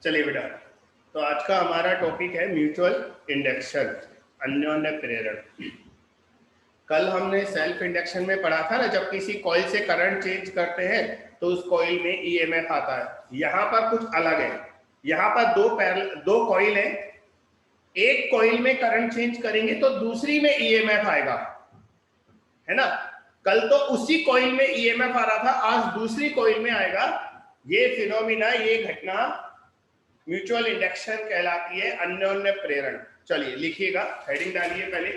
चलिए बेटा, तो आज का हमारा टॉपिक है म्यूचुअल इंडक्शन, अन्योन्य प्रेरण। कल हमने सेल्फ इंडक्शन में पढ़ा था ना, जब किसी कॉइल से करंट चेंज करते हैं तो उस कॉइल में ईएमएफ आता है। यहाँ पर कुछ अलग है। यहाँ पर दो कॉइल है, एक कॉइल में करंट चेंज करेंगे तो दूसरी में ईएमएफ आएगा, है ना। कल तो उसी कॉइल में ईएमएफ आ रहा था, आज दूसरी कॉइल में आएगा। ये फिनोमिना, ये घटना म्यूचुअल इंडक्शन कहलाती है, अन्योन्य प्रेरण। चलिए लिखिएगा, हेडिंग डालिए पहले।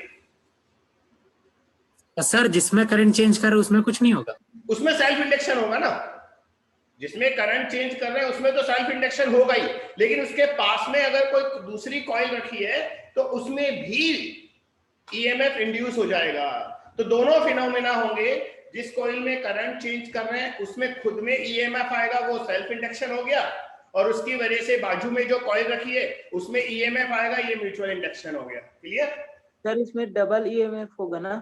सर जिसमें करंट चेंज कर रहे उसमें कुछ नहीं होगा, उसमें सेल्फ इंडक्शन होगा ना। जिसमें करंट चेंज कर रहे हैं उसमें तो सेल्फ इंडक्शन होगा ही, लेकिन उसके पास में अगर कोई दूसरी कॉइल रखी है तो उसमें भी ईएमएफ इंड्यूस हो जाएगा। तो दोनों फिनोमेना होंगे। जिस कॉइल में करंट चेंज कर रहे हैं उसमें खुद में ईएमएफ आएगा, वो सेल्फ इंडक्शन हो गया, और उसकी वजह से बाजू में जो कॉइल रखी है उसमें ईएमएफ आएगा, ये म्यूचुअल इंडक्शन हो गया। Clear sir? इसमें डबल ईएमएफ होगा ना?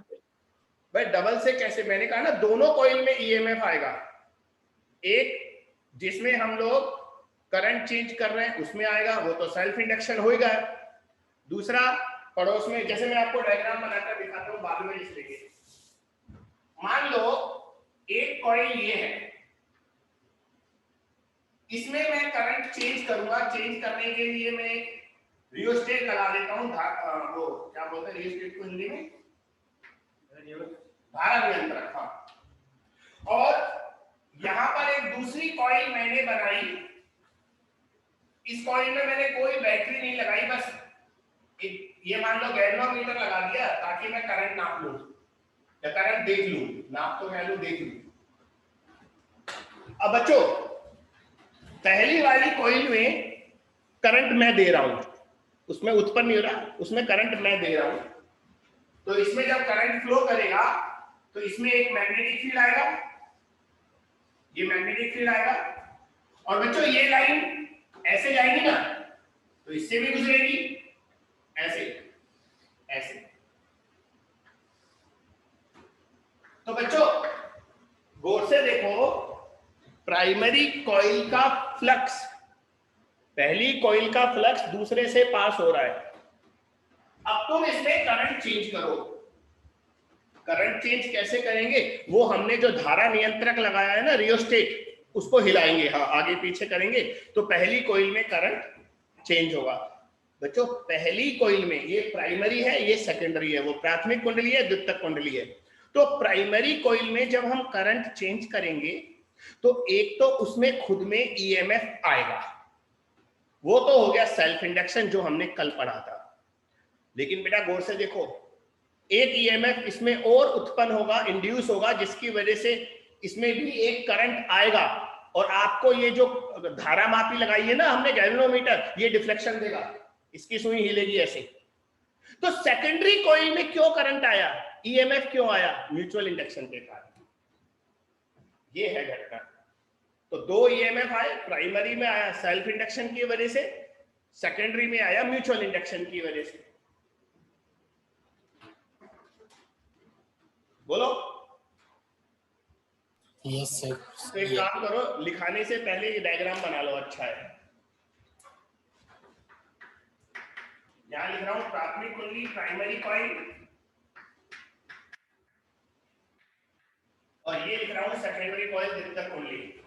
भाई डबल से कैसे, मैंने कहा ना दोनों कॉइल में ईएमएफ आएगा। एक जिसमें हम लोग करंट चेंज कर रहे हैं उसमें आएगा, वो तो सेल्फ इंडक्शन होगा। दूसरा पड़ोस में, जैसे मैं आपको डायग्राम बनाकर दिखाता हूं, बाद में लिख लेंगे। मान लो एक कॉइल ये है, इसमें मैं करंट चेंज करूंगा। चेंज करने के लिए मैं रियोस्टेट लगा देता हूं, वो क्या बोलते हैं रियोस्टेट को हिंदी में, धारा नियंत्रक। हाँ, और यहां पर एक दूसरी कॉइल मैंने बनाई। इस कॉइल में मैंने कोई बैटरी नहीं लगाई, बस ये मान लो गैल्वेनोमीटर लगा दिया ताकि मैं करंट नाप लूं या करंट देख लूं। नाप तो मैं लूं, देख लूं। अब बच्चों, पहली वाली कॉइल में करंट मैं दे रहा हूं, उसमें उत्पन्न नहीं हो रहा, उसमें करंट मैं दे रहा हूं। तो इसमें जब करंट फ्लो करेगा तो इसमें एक मैग्नेटिक फील्ड आएगा, ये मैग्नेटिक फील्ड आएगा। और बच्चों ये लाइन ऐसे जाएगी ना, तो इससे भी गुजरेगी, ऐसे ऐसे। तो बच्चों गौर से देखो, प्राइमरी कॉइल का फ्लक्स, पहली कॉइल का फ्लक्स दूसरे से पास हो रहा है। अब तुम इसमें करंट चेंज करो। करंट चेंज कैसे करेंगे, वो हमने जो धारा नियंत्रक लगाया है ना, रियोस्टेट, उसको हिलाएंगे। हाँ, आगे पीछे करेंगे तो पहली कॉइल में करंट चेंज होगा। बच्चों पहली कॉइल में ये प्राइमरी है, ये सेकेंडरी है, वो प्राथमिक कुंडली है, द्वितीयक कुंडली है। तो प्राइमरी कॉइल में जब हम करंट चेंज करेंगे तो एक तो उसमें खुद में ईएमएफ आएगा, वो तो हो गया सेल्फ इंडक्शन जो हमने कल पढ़ा था। लेकिन बेटा गौर से देखो, एक ईएमएफ इसमें और उत्पन्न होगा, इंड्यूस होगा, जिसकी वजह से इसमें भी एक करंट आएगा। और आपको ये जो धारा मापी लगाई है ना हमने गैल्वेनोमीटर, ये डिफ्लेक्शन देगा, इसकी सुई हिलेगी ऐसे। तो सेकेंडरी कॉइल में क्यों करंट आया, ईएमएफ क्यों आया? म्यूचुअल इंडक्शन के कारण। ये है घटना। तो दो ईएमएफ आए, प्राइमरी में आया सेल्फ इंडक्शन की वजह से, सेकेंडरी में आया म्यूचुअल इंडक्शन की वजह से। बोलो। Yes sir. तो एक काम करो, लिखाने से पहले ये डायग्राम बना लो, अच्छा है। यहां लिख रहा हूं प्राथमिक कुंडली, प्राइमरी कॉइल, और ये लिख रहा हूं सेकेंडरी कॉइल, द्वितीयक कुंडली।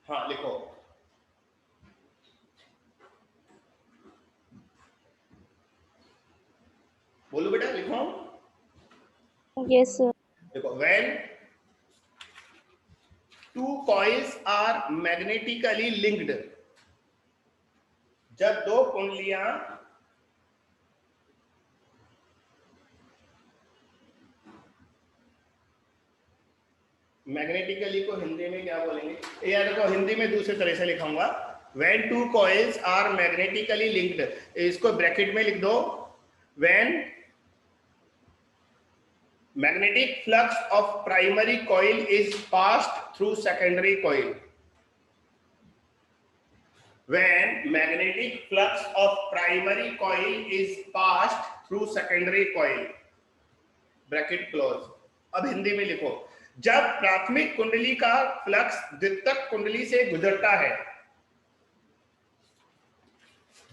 हाँ लिखो। बोलो बेटा, लिखो। Yes sir. देखो, when two coils are magnetically linked, जब दो कुंडलियां मैग्नेटिकली को हिंदी में क्या बोलेंगे, या देखो हिंदी में दूसरे तरह से लिखाऊंगा। when two coils are magnetically linked, इसको ब्रैकेट में लिख दो। when magnetic flux of primary coil is passed through secondary coil, when magnetic flux of primary coil is passed through secondary coil, bracket close. अब हिंदी में लिखो, जब प्राथमिक कुंडली का फ्लक्स द्वितीयक कुंडली से गुजरता है,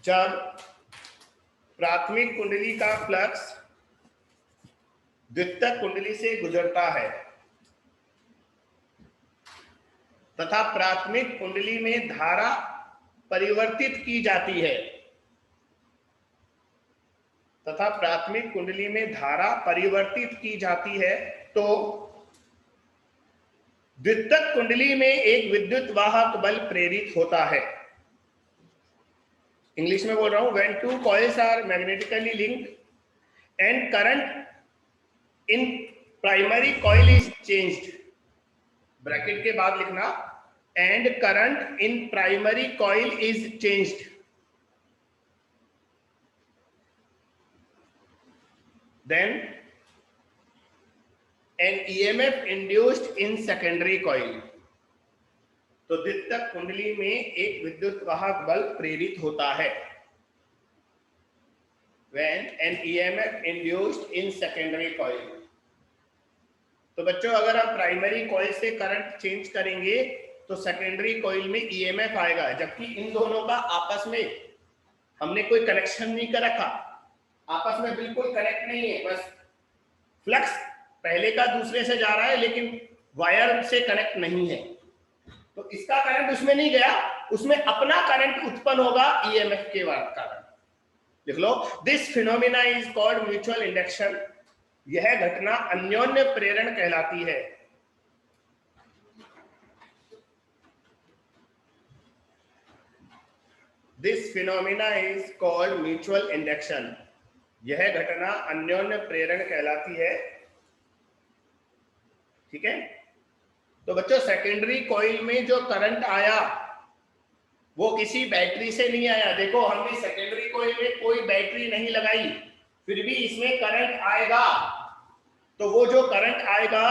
जब प्राथमिक कुंडली का फ्लक्स द्वितीयक कुंडली से गुजरता है तथा प्राथमिक कुंडली में धारा परिवर्तित की जाती है, तथा प्राथमिक कुंडली में धारा परिवर्तित की जाती है, तो द्वितीयक कुंडली में एक विद्युत वाहक बल प्रेरित होता है। इंग्लिश में बोल रहा हूं, when two coils are magnetically linked and current in primary coil is changed, bracket के बाद लिखना, and current in primary coil is changed, then an EMF induced in secondary coil, तो द्वितीयक कुंडली में एक विद्युत वाहक बल प्रेरित होता है। when an EMF induced in secondary coil, तो बच्चों अगर आप प्राइमरी कॉइल से करंट चेंज करेंगे तो सेकेंडरी कॉइल में ईएमएफ आएगा, जबकि इन दोनों का आपस में हमने कोई कनेक्शन नहीं कर रखा, आपस में बिल्कुल कनेक्ट नहीं है, बस फ्लक्स पहले का दूसरे से जा रहा है लेकिन वायर से कनेक्ट नहीं है, तो इसका करंट उसमें नहीं गया, उसमें अपना करंट उत्पन्न होगा ईएमएफ के कारण। लिख लो, this phenomena is called mutual induction, यह घटना अन्योन्य प्रेरण कहलाती है। This phenomena is called mutual induction, यह घटना अन्योन्य प्रेरण कहलाती है। ठीक है, तो बच्चों सेकेंडरी कॉइल में जो करंट आया वो किसी बैटरी से नहीं आया। देखो हमने सेकेंडरी कॉइल में कोई बैटरी नहीं लगाई, फिर भी इसमें करंट आएगा, तो वो जो करंट आएगा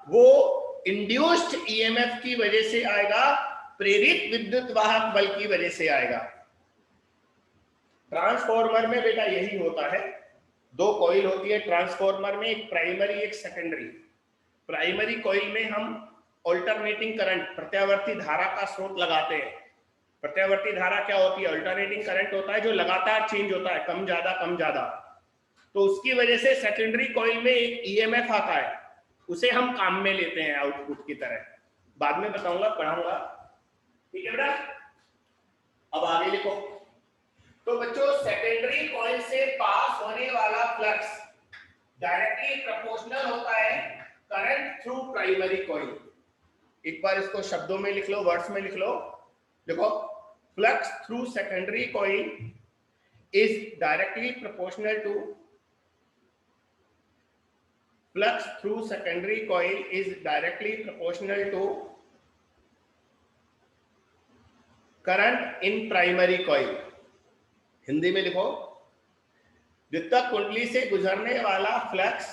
वो इंड्यूस्ड ईएमएफ की वजह से आएगा, प्रेरित विद्युत वाहक बल की वजह से आएगा। ट्रांसफॉर्मर में बेटा यही होता है, दो कॉइल होती है ट्रांसफॉर्मर में, एक प्राइमरी एक सेकेंडरी। प्राइमरी कॉइल में हम ऑल्टरनेटिंग करंट, प्रत्यावर्ती धारा का स्रोत लगाते हैं। प्रत्यावर्ती धारा क्या होती है? अल्टरनेटिंग करंट होता है जो लगातार चेंज होता है, कम ज्यादा कम ज्यादा। तो उसकी वजह से सेकेंडरी कॉइल में एक ईएमएफ आता है, उसे हम काम में लेते हैं आउटपुट की तरह। बाद में बताऊंगा, पढ़ाऊंगा। ठीक है बेटा, अब आगे लिखो। तो बच्चों सेकेंडरी कॉइल से पास होने वाला फ्लक्स डायरेक्टली प्रोपोर्शनल होता है करंट थ्रू प्राइमरी कॉइल। एक बार इसको शब्दों में लिख लो, वर्ड्स में लिख लो। देखो, flux through secondary coil is directly proportional to, flux through secondary coil is directly proportional to current in primary coil। Hindi में लिखो, द्वितीयक कुंडली से गुजरने वाला फ्लक्स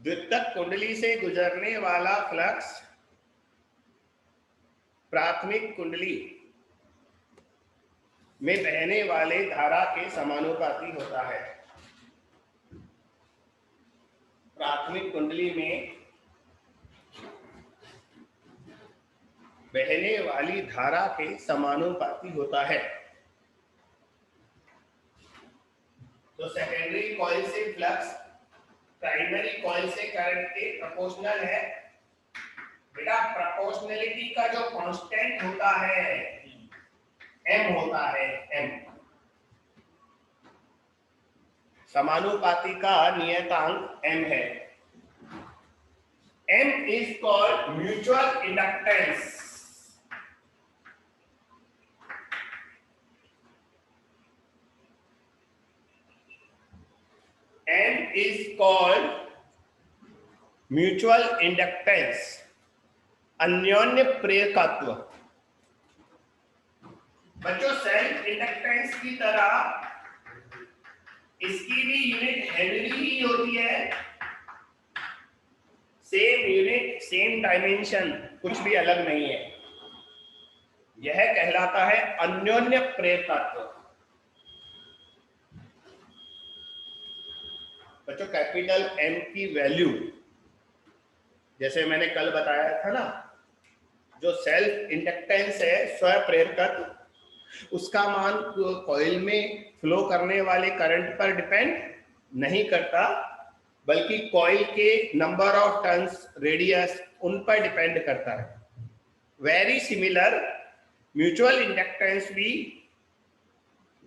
द्वितीयक कुंडली से गुजरने वाला फ्लक्स प्राथमिक कुंडली में बहने वाले धारा के समानुपाती होता है। प्राथमिक कुंडली में बहने वाली धारा के समानुपाती होता है। तो सेकेंडरी कॉइल से फ्लक्स प्राइमरी कॉइल से करंट के प्रोपोर्शनल है। बेटा प्रोपोर्शनलिटी का जो कांस्टेंट होता है m होता है, m समानुपाती का नियतांक m है। m is called mutual inductance. m is called mutual inductance, अन्योन्य प्रेरकत्व। बच्चों सेल्फ इंडक्टेंस की तरह इसकी भी यूनिट हेनरी ही होती है। सेम यूनिट सेम डायमेंशन, कुछ भी अलग नहीं है। यह कहलाता है अन्योन्य प्रेरकत्व। बच्चों कैपिटल एम की वैल्यू जैसे मैंने कल बताया था ना, जो सेल्फ इंडक्टेंस है स्वप्रेरकत्व, उसका मान कॉइल में फ्लो करने वाले करंट पर डिपेंड नहीं करता, बल्कि कॉइल के नंबर ऑफ टर्न्स, रेडियस, उन पर डिपेंड करता है। वेरी सिमिलर, म्यूचुअल इंडक्टेंस भी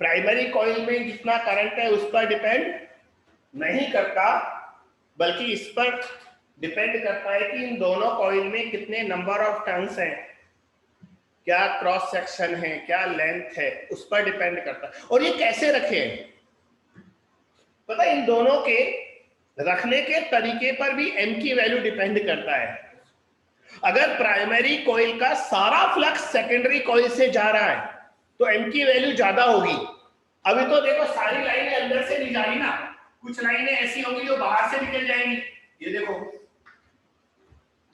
प्राइमरी कॉइल में जितना करंट है उस पर डिपेंड नहीं करता, बल्कि इस पर डिपेंड करता है कि इन दोनों कॉइल में कितने नंबर ऑफ टर्न्स हैं, क्या क्रॉस सेक्शन है, क्या लेंथ है, उस पर डिपेंड करता है। और ये कैसे रखे, पता है, इन दोनों के रखने के तरीके पर भी एम की वैल्यू डिपेंड करता है। अगर प्राइमरी कॉइल का सारा फ्लक्स सेकेंडरी कॉइल से जा रहा है तो एम की वैल्यू ज्यादा होगी। अभी तो देखो सारी लाइनें अंदर से नहीं जा रही ना, कुछ लाइनें ऐसी होंगी जो बाहर से निकल जाएंगी, ये देखो।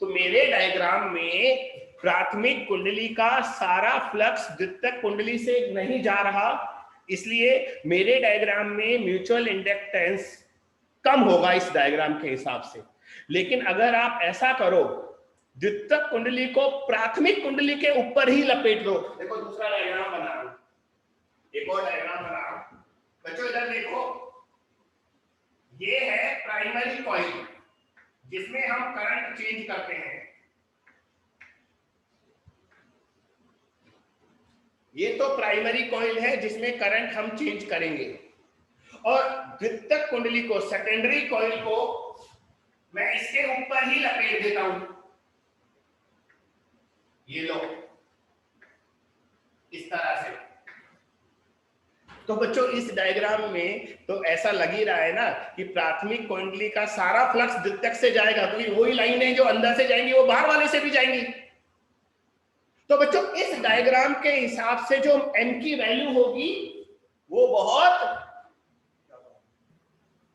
तो मेरे डायग्राम में प्राथमिक कुंडली का सारा फ्लक्स द्वितीयक कुंडली से नहीं जा रहा, इसलिए मेरे डायग्राम में म्यूचुअल इंडक्टेंस कम होगा इस डायग्राम के हिसाब से। लेकिन अगर आप ऐसा करो, द्वितीयक कुंडली को प्राथमिक कुंडली के ऊपर ही लपेट दो, देखो दूसरा डायग्राम बना रहा हूं, एक और डायग्राम बना रहा हूं बच्चों, इधर देखो, ये है प्राइमरी कॉइल जिसमें हम करंट चेंज करते हैं। ये तो प्राइमरी कॉइल है जिसमें करंट हम चेंज करेंगे, और द्वितीयक कुंडली को, सेकेंडरी कॉइल को मैं इसके ऊपर ही लपेट देता हूं, ये लो, इस तरह से। तो बच्चों इस डायग्राम में तो ऐसा लग ही रहा है ना कि प्राथमिक कुंडली का सारा फ्लक्स द्वितीयक से जाएगा, तो वही लाइन है जो अंदर से जाएंगी वो बाहर वाले से भी जाएंगी। तो बच्चों इस डायग्राम के हिसाब से जो एम की वैल्यू होगी वो बहुत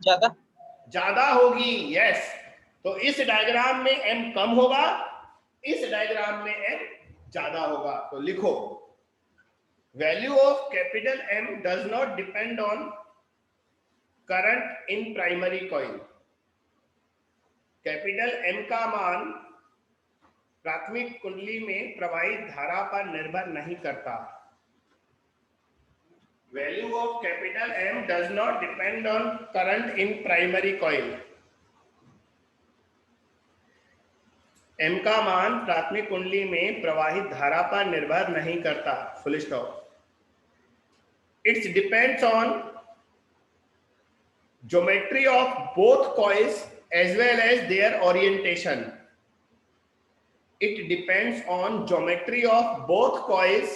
ज्यादा होगी। यस, तो इस डायग्राम में एम कम होगा, इस डायग्राम में एम ज्यादा होगा। तो लिखो, value of capital M does not depend on current in primary coil. Capital M का मान प्राथमिक कुंडली में प्रवाहित धारा पर निर्भर नहीं करता। Value of capital M does not depend on current in primary coil. M का मान प्राथमिक कुंडली में प्रवाहित धारा पर निर्भर नहीं करता, full stop. It's depends on geometry of both coils as well as their orientation. It depends on geometry of both coils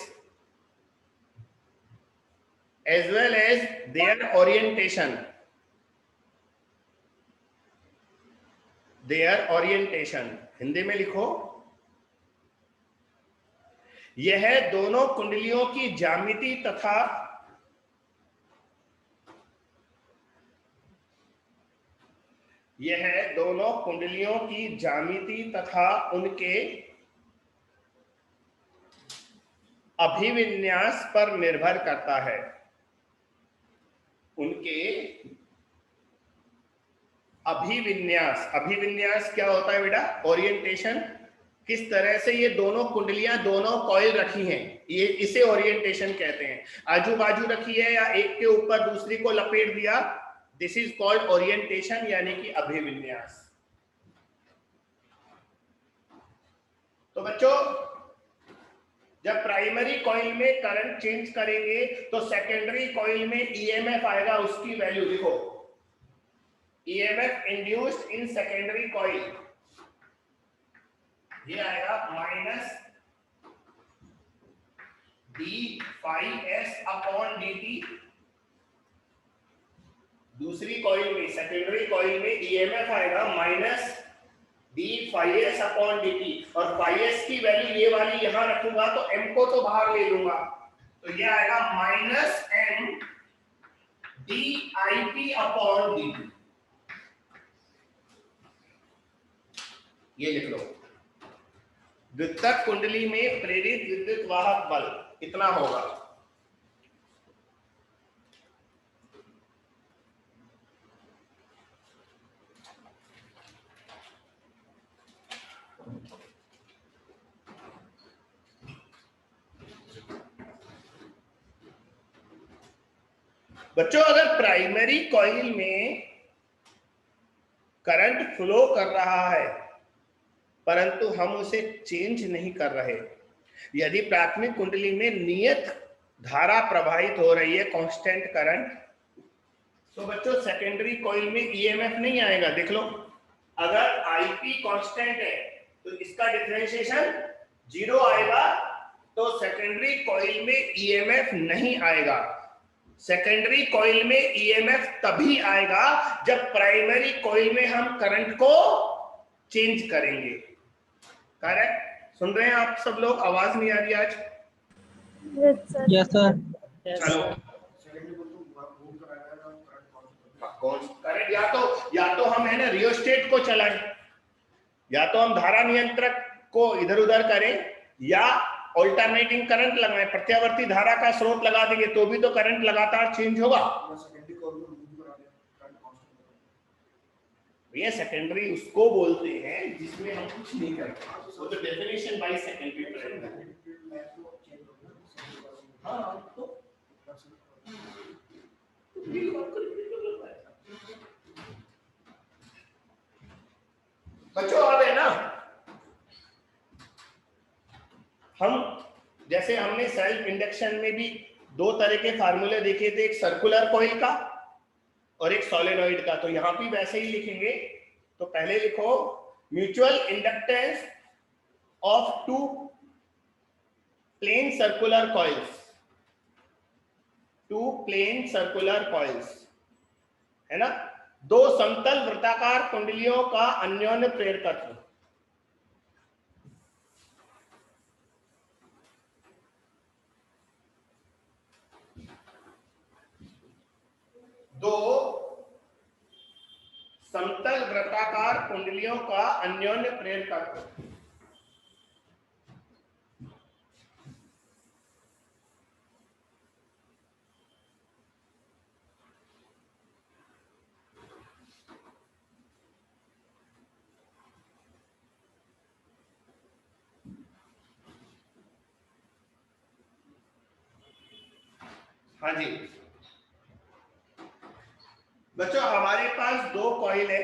as well as their orientation. Their orientation Hindi में लिखो, यह दोनों कुंडलियों की ज्यामिति तथा उनके अभिविन्यास पर निर्भर करता है। उनके अभिविन्यास क्या होता है बेटा? ओरिएंटेशन। किस तरह से ये दोनों कुंडलियां, दोनों कॉइल रखी हैं, ये इसे ओरिएंटेशन कहते हैं। आजू बाजू रखी है या एक के ऊपर दूसरी को लपेट दिया, दिस इज कॉल्ड ओरिएंटेशन, यानी कि अभिविन्यास। तो बच्चों जब प्राइमरी कॉइल में करंट चेंज करेंगे तो सेकेंडरी कॉइल में ईएमएफ आएगा, उसकी वैल्यू लिखो, EMF induced in secondary coil, ये आएगा माइनस d∅s/dt। दूसरी कॉइल में, सेकेंडरी कॉइल में ईएमएफ आएगा माइनस d∅s/dt, और ∅s की वैल्यू ये वाली यहां रखूंगा तो m को तो बाहर ले लूंगा, तो ये आएगा माइनस m dIp/dt। ये लिख लो, द्वितीयक कुंडली में प्रेरित विद्युत वाहक बल कितना होगा? बच्चों अगर प्राइमरी कॉइल में करंट फ्लो कर रहा है परंतु हम उसे चेंज नहीं कर रहे, यदि प्राथमिक कुंडली में नियत धारा प्रवाहित हो रही है, कांस्टेंट करंट, तो बच्चों सेकेंडरी कॉइल में ईएमएफ नहीं आएगा। देख लो, अगर आईपी कांस्टेंट है तो इसका डिफरेंशिएशन 0 आएगा, तो सेकेंडरी कॉइल में ईएमएफ नहीं आएगा। सेकेंडरी कॉइल में ईएमएफ तभी आएगा जब प्राइमरी कॉइल में हम करंट को चेंज करेंगे। करेक्ट? सुन रहे हैं आप सब लोग? आवाज नहीं आ रही आज? Yes sir. चलो, करंट या तो हम है ना रियोस्टेट को चलाएं, या तो हम धारा नियंत्रक को इधर उधर करें, या ऑल्टरनेटिंग करंट लगाएं, प्रत्यावर्ती धारा का स्रोत लगा देंगे तो भी तो करंट लगातार चेंज होगा। ये सेकेंडरी उसको बोलते हैं जिसमें हम कुछ नहीं करते, वो तो डेफिनेशन बाय सेकेंडरी करंट है। हाँ, तो बच्चों अब है ना, हम जैसे हमने सेल्फ इंडक्शन में भी दो तरह के फार्मूले देखे थे, एक सर्कुलर कॉइल का और एक सोलेनॉइड का, तो यहां भी वैसे ही लिखेंगे। तो पहले लिखो mutual inductance of two plane circular coils, two plane circular coils, है ना, दो समतल वृत्ताकार कुंडलियों का अन्योन्य प्रेरकत्व। दो समतल वृत्ताकार कुंडलियों का अन्योन्य प्रेरकत्व। हाँ जी बच्चों, हमारे पास दो कॉइल है,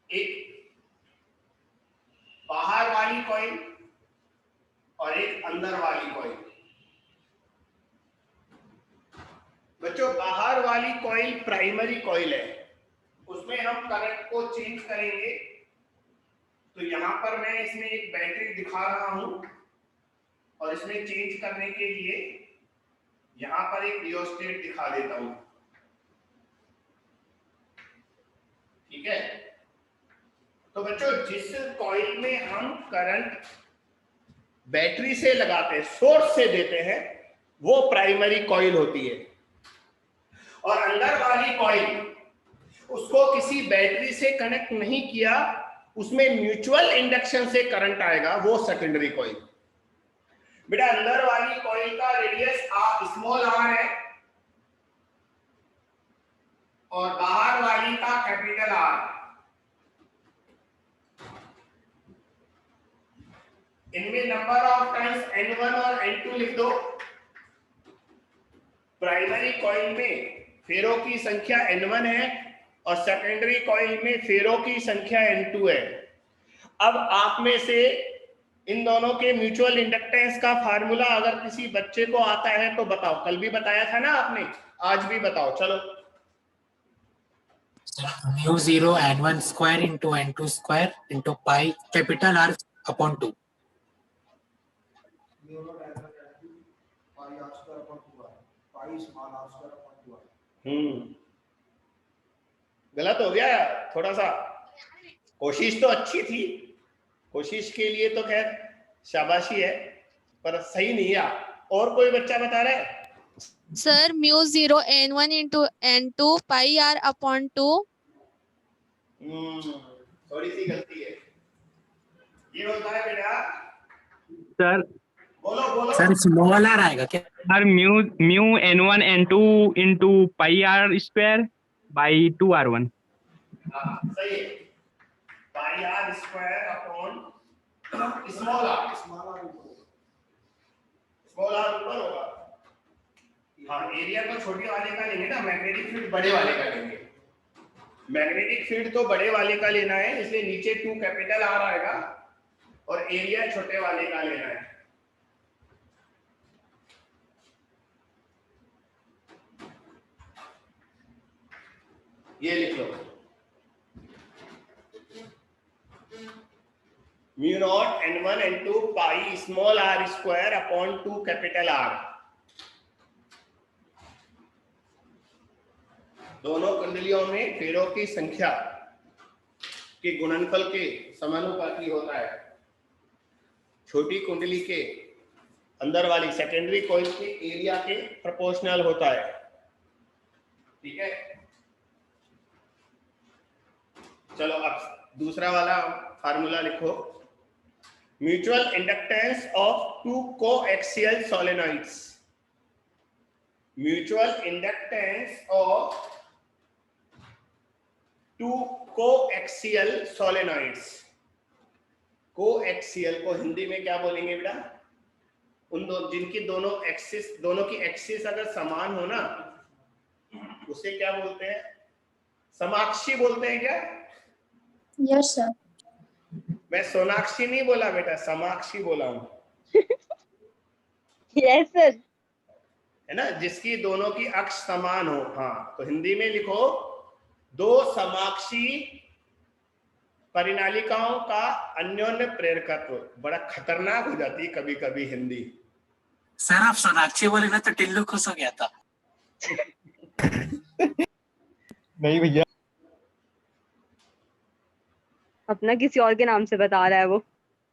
एक बाहर वाली कॉइल और एक अंदर वाली कॉइल। बच्चों बाहर वाली कॉइल प्राइमरी कॉइल है, उसमें हम करंट को चेंज करेंगे। तो यहां पर मैं इसमें एक बैटरी दिखा रहा हूं और इसमें चेंज करने के लिए यहां पर एक रियोस्टेट दिखा देता हूं, ठीक है। तो बच्चों जिस कॉइल में हम करंट बैटरी से लगाते हैं, सोर्स से देते हैं, वो प्राइमरी कॉइल होती है, और अंदर वाली कॉइल उसको किसी बैटरी से कनेक्ट नहीं किया, उसमें म्यूचुअल इंडक्शन से करंट आएगा, वो सेकेंडरी कॉइल। बेटा अंदर वाली कॉइल का रेडियस स्मॉल आर है और बाहर वाली का कैपिटल आर। इनमें नंबर ऑफ टर्न्स N1 और N2 लिख दो। प्राइमरी कॉइल में फेरों की संख्या N1 है और सेकेंडरी कॉइल में फेरों की संख्या N2 है। अब आप में से इन दोनों के म्यूचुअल इंडक्टेंस का फार्मूला अगर किसी बच्चे को आता है तो बताओ। कल भी बताया था ना आपने, आज भी बताओ। चलो mu 0 N1 square into N2 square into pi capital R upon 2। गलत हो गया थोड़ा सा, कोशिश तो अच्छी थी, कोशिश के लिए तो खैर शाबाशी है, पर सही नहीं है। और कोई बच्चा बता रहा है? Sir mu 0 N1 into N2 पाई R अपॉन 2। थोड़ी सी गलती है। ये होता है बेटा, सर बोलो बोलो। सर स्मॉल आर आएगा क्या? Sir mu mu n1 n2 into pi are square by 2r1। हाँ सही है, pi are square upon small r ऊपर होगा। हाँ, एरिया तो छोटे वाले का लेंगे ना, मैग्नेटिक फील्ड बड़े वाले का लेंगे। मैग्नेटिक फील्ड तो बड़े वाले का लेना है, इसलिए नीचे 2 कैपिटल आर आएगा और एरिया छोटे वाले का लेना है। ये लिख लो, mu naught n1 n2 pi small r square upon 2 capital R। दोनों कुंडलियों में फेरों की संख्या के गुणनफल के समानुपाती होता है। छोटी कुंडली के अंदर वाली सेकेंडरी कॉइल के एरिया के प्रोपोर्शनल होता है। ठीक है, चलो अब दूसरा वाला फार्मूला लिखो। Mutual inductance of 2 coaxial solenoids. Mutual inductance of 2 coaxial solenoids. Coaxial को हिंदी में क्या बोलेंगे बेटा? उन दो जिनकी दोनों की एक्सिस अगर समान हो ना, उसे क्या बोलते हैं? समाक्षी बोलते हैं क्या? Yes, sir. मैं सोनाक्षी नहीं बोला बेटा, समाक्षी बोला हूं। Yes, sir. है ना, जिसकी दोनों की अक्ष समान हो। हाँ, तो हिंदी में लिखो, दो समाक्षी परिनालिकाओं का अन्योन्य प्रेरकत्व। बड़ा खतरनाक हो जाती है कभी कभी हिंदी। सर आप सोनाक्षी बोले ना तो टिल्लू खुश हो गया था। नहीं भैया, अपना किसी और के नाम से बता रहा है वो।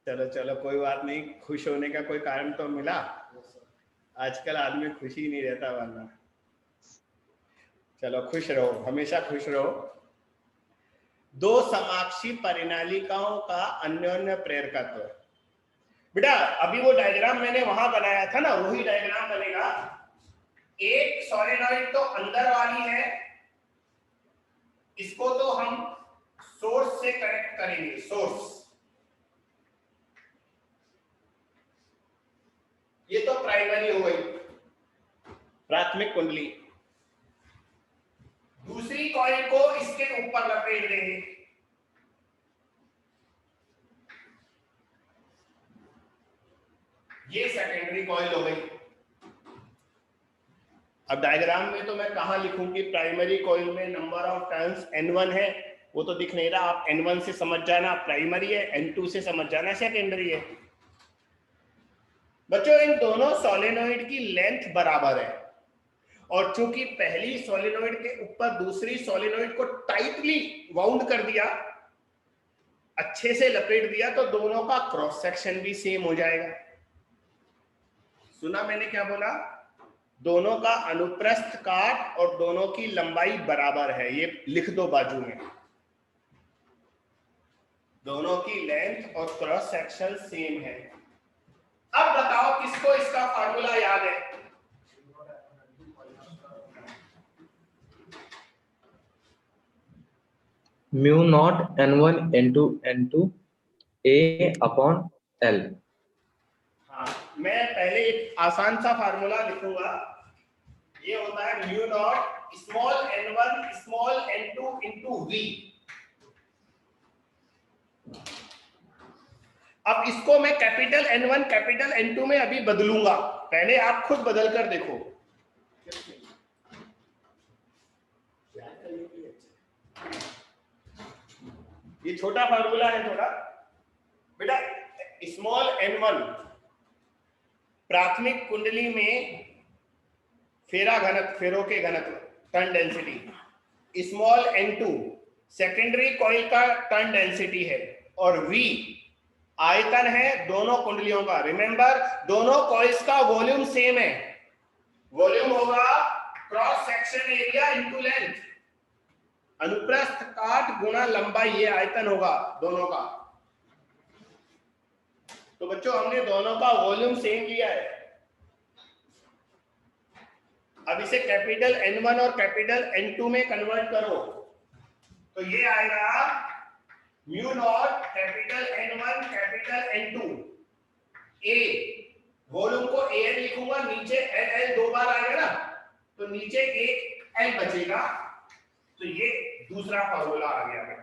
चलो चलो कोई बात नहीं, खुश होने का कोई कारण तो मिला। आजकल आदमी खुशी नहीं रहता, वरना चलो खुश रहो, हमेशा खुश रहो। दो समाक्षी परिनालिकाओं का अन्योन्य प्रेरकत्व। बेटा अभी वो डायग्राम मैंने वहां बनाया था ना, वही डायग्राम बनेगा। एक सोलेनॉइड तो अंदर वाली है, इसको तो हम सोर्स से कनेक्ट करेंगे। सोर्स, ये तो प्राइमरी हो गई, प्राथमिक कुंडली। दूसरी कॉइल को इसके ऊपर लपेट देंगे। ये सेकेंडरी कॉइल हो गई। अब डायग्राम में तो मैं कहां लिखूं कि प्राइमरी कॉइल में नंबर ऑफ टर्न्स n1 है, वो तो दिख नहीं रहा। आप n1 से समझ जाना प्राइमरी है, n2 से समझ जाना सेकेंडरी है। बच्चों इन दोनों सोलेनॉइड की लेंथ बराबर है, और चूंकि पहली सोलेनॉइड के ऊपर दूसरी सोलेनॉइड को टाइटली वाउंड कर दिया, अच्छे से लपेट दिया, तो दोनों का क्रॉस सेक्शन भी सेम हो जाएगा। सुना मैंने क्या बोला? दोनों का अनुप्रस्थ काट और दोनों की लंबाई बराबर है। ये लिख दो बाजू में, दोनों की लेंथ और क्रॉस सेक्शन सेम है। अब बताओ किसको इसका फार्मूला याद है? Mu naught n1 n2 n2 a upon l। हाँ, मैं पहले एक आसान सा फार्मूला लिखूंगा। ये होता है mu naught small n1 small n2 into v। अब इसको मैं कैपिटल N1 कैपिटल N2 में अभी बदलूंगा, पहले आप खुद बदल कर देखो। ये छोटा फार्मूला है थोड़ा बेटा। स्मॉल n1 प्राथमिक कुंडली में फेरा घनत्व, फेरों के घनत्व, turn density. Small n2 secondary coil का टर्न डेंसिटी है, और v आयतन है दोनों कुंडलियों का। रिमेंबर, दोनों कॉइल्स का वॉल्यूम सेम है। वॉल्यूम होगा cross section area into length. अनुप्रस्थ काट गुणा लंबाई, ये आयतन होगा दोनों का। तो बच्चों हमने दोनों का वॉल्यूम सेम लिया है। अब इसे कैपिटल N1 और कैपिटल N2 में कन्वर्ट करो तो ये आएगा mu naught capital N1 capital N2 ए, वॉल्यूम को AN लिखूंगा, नीचे LL 2 बार आएगा ना, तो नीचे एक L बचेगा। तो ये दूसरा फॉर्मूला आ गया है।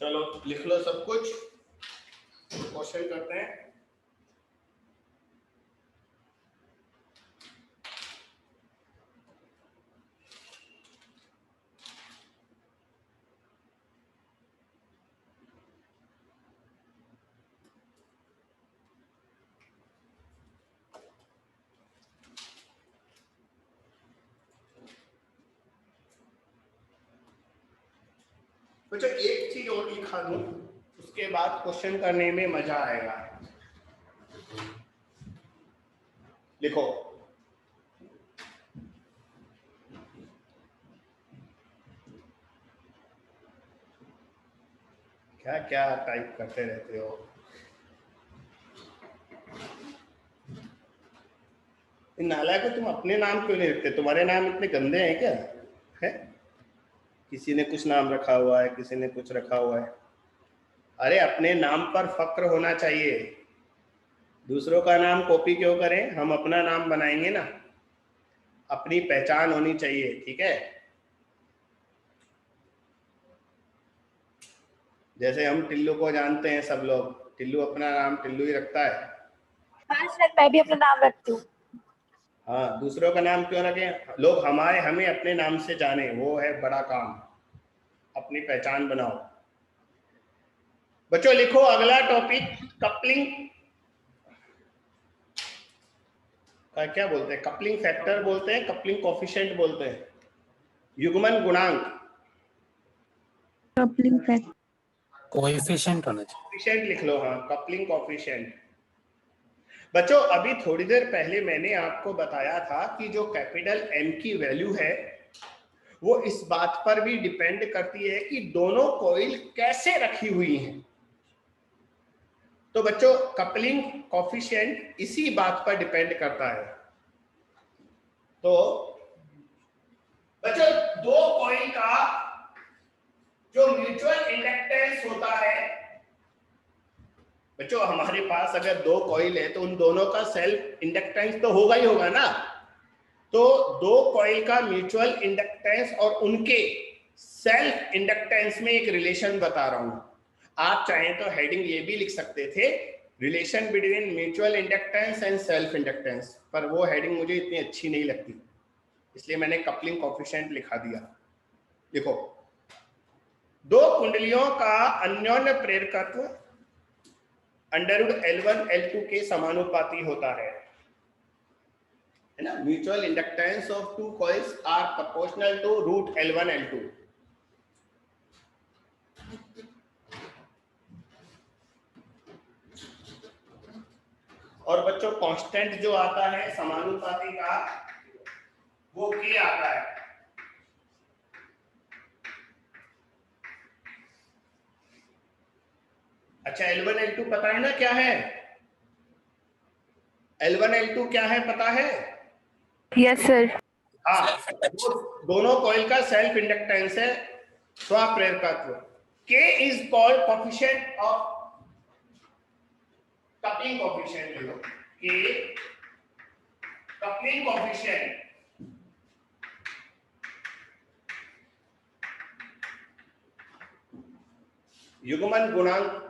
चलो लिख लो सब कुछ, क्वेश्चन करते हैं। बच्चों एक चीज और लिखा दूं, उसके बाद क्वेश्चन करने में मजा आएगा। लिखो क्या क्या टाइप करते रहते हो। इन नालायक को तुम अपने नाम क्यों नहीं रखते? तुम्हारे नाम इतने गंदे हैं क्या है? किसी ने कुछ नाम रखा हुआ है, किसी ने कुछ रखा हुआ है। अरे अपने नाम पर फक्र होना चाहिए, दूसरों का नाम कॉपी क्यों करें? हम अपना नाम बनाएंगे ना, अपनी पहचान होनी चाहिए, ठीक है? जैसे हम टिल्लू को जानते हैं सब लोग, टिल्लू अपना नाम टिल्लू ही रखता है। हाँ सर, मैं भी अपना नाम रखती हूँ। हाँ, दूसरों का नाम क्यों रखें? लोग हमें अपने नाम से जाने, वो है बड़ा काम। अपनी पहचान बनाओ। बच्चों लिखो अगला टॉपिक, कपलिंग का क्या बोलते हैं? कपलिंग फैक्टर बोलते हैं, कपलिंग कोफिशिएंट बोलते हैं, युग्मन गुणांक। कपलिंग फैक्टर कोएफिशिएंट होना चाहिए। कोफिशिएंट लिख लो, हाँ कपलिंग कोफिशिएंट। बच्चों अभी थोड़ी देर पहले मैंने आपको बताया था कि जो कैपिटल M की वैल्यू है वो इस बात पर भी डिपेंड करती है कि दोनों कॉइल कैसे रखी हुई हैं। तो बच्चों कपलिंग कोफिशिएंट इसी बात पर डिपेंड करता है। तो बच्चों दो कॉइल का जो म्यूचुअल इंडक्टेंस होता है, बच्चों हमारे पास अगर दो कॉइल है तो उन दोनों का सेल्फ इंडक्टेंस तो होगा ही होगा ना। तो दो कॉइल का म्यूचुअल इंडक्टेंस और उनके सेल्फ इंडक्टेंस में एक रिलेशन बता रहा हूं। आप चाहें तो हेडिंग ये भी लिख सकते थे, relation between mutual inductance and self inductance, पर वो हेडिंग मुझे इतनी अच्छी नहीं लगती, इसलिए मैंने कपलिंग कोफिशिएंट लिखा दिया। देखो दो कुंडलियों का अन्योन्य प्रेरकत्व √L1 L2 के समानुपाती होता है ना। Mutual inductance of two coils are proportional to √L1 L2। और बच्चों कांस्टेंट जो आता है समानुपाती का वो K आता है। अच्छा L1 L2 पता है ना क्या है? L1 L2 क्या है पता है? Yes sir. हाँ, दोनों कॉइल का सेल्फ इंडक्टेंस है, स्वप्रेरकत्व। K is called coefficient of coupling coefficient. K coupling coefficient. युग्मन गुणांक।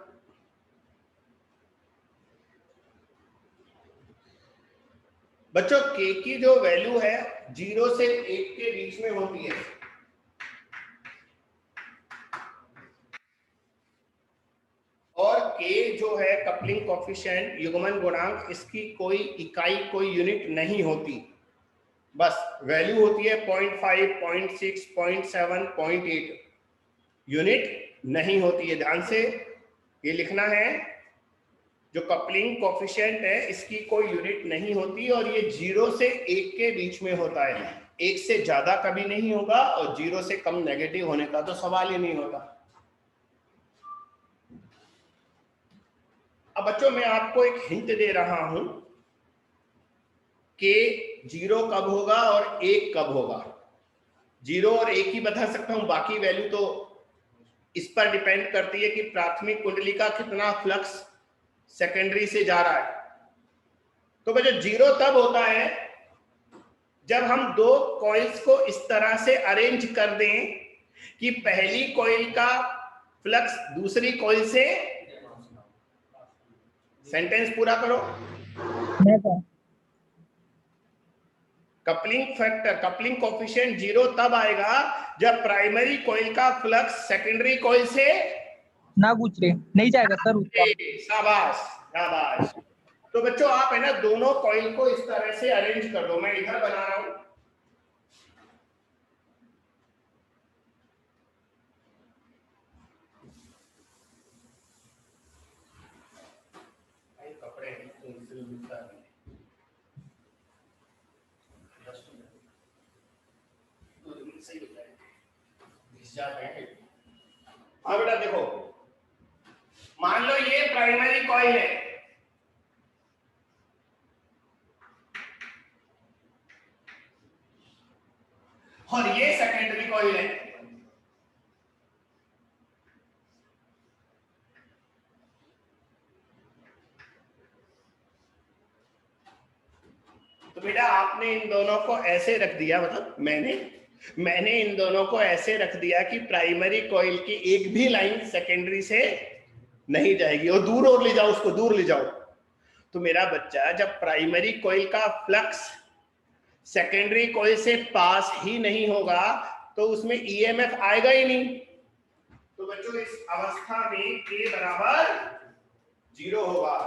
बच्चों K की जो वैल्यू है 0 से 1 के बीच में होती है। और K जो है कपलिंग कोफिशिएंट, युग्मन गुणांक, इसकी कोई इकाई, कोई यूनिट नहीं होती, बस वैल्यू होती है 0.5, 0.6, 0.7, 0.8, यूनिट नहीं होती है। ध्यान से ये लिखना है जो कपलिंग कोफिशिएंट है इसकी कोई यूनिट नहीं होती और ये 0 से 1 के बीच में होता है। 1 से ज्यादा कभी नहीं होगा और 0 से कम नेगेटिव होने का तो सवाल ही नहीं होता। अब बच्चों मैं आपको एक हिंट दे रहा हूं कि 0 कब होगा और 1 कब होगा। 0 और 1 ही बता सकता हूं, बाकी वैल्यू तो इस पर डिपेंड करती है कि प्राथमिक कुंडली का कितना फ्लक्स सेकेंडरी से जा रहा है। तो बच्चों 0 तब होता है जब हम दो कॉइल्स को इस तरह से अरेंज कर दें कि पहली कॉइल का फ्लक्स दूसरी कॉइल से, सेंटेंस पूरा करो। कपलिंग फैक्टर, कपलिंग कोफिशिएंट 0 तब आएगा जब प्राइमरी कॉइल का फ्लक्स सेकेंडरी कॉइल से ना गुजरे, नहीं जाएगा सर उसका। शाबाश शाबाश। तो बच्चों आप है ना दोनों कॉइल को इस तरह से अरेंज कर दो। मैं इधर बना रहा हूं, कपड़े सही होता है, घिस जाते हैं। हाँ बेटा देखो, मान लो ये प्राइमरी कॉइल है और ये सेकेंडरी कॉइल है। तो बेटा आपने इन दोनों को ऐसे रख दिया, मतलब मैंने इन दोनों को ऐसे रख दिया कि प्राइमरी कॉइल की एक भी लाइन सेकेंडरी से नहीं जाएगी और दूर और ले जाओ, उसको दूर ले जाओ। तो मेरा बच्चा जब प्राइमरी कॉइल का फ्लक्स सेकेंडरी कॉइल से पास ही नहीं होगा तो उसमें ईएमएफ आएगा ही नहीं। तो बच्चों इस अवस्था में K बराबर 0 होगा।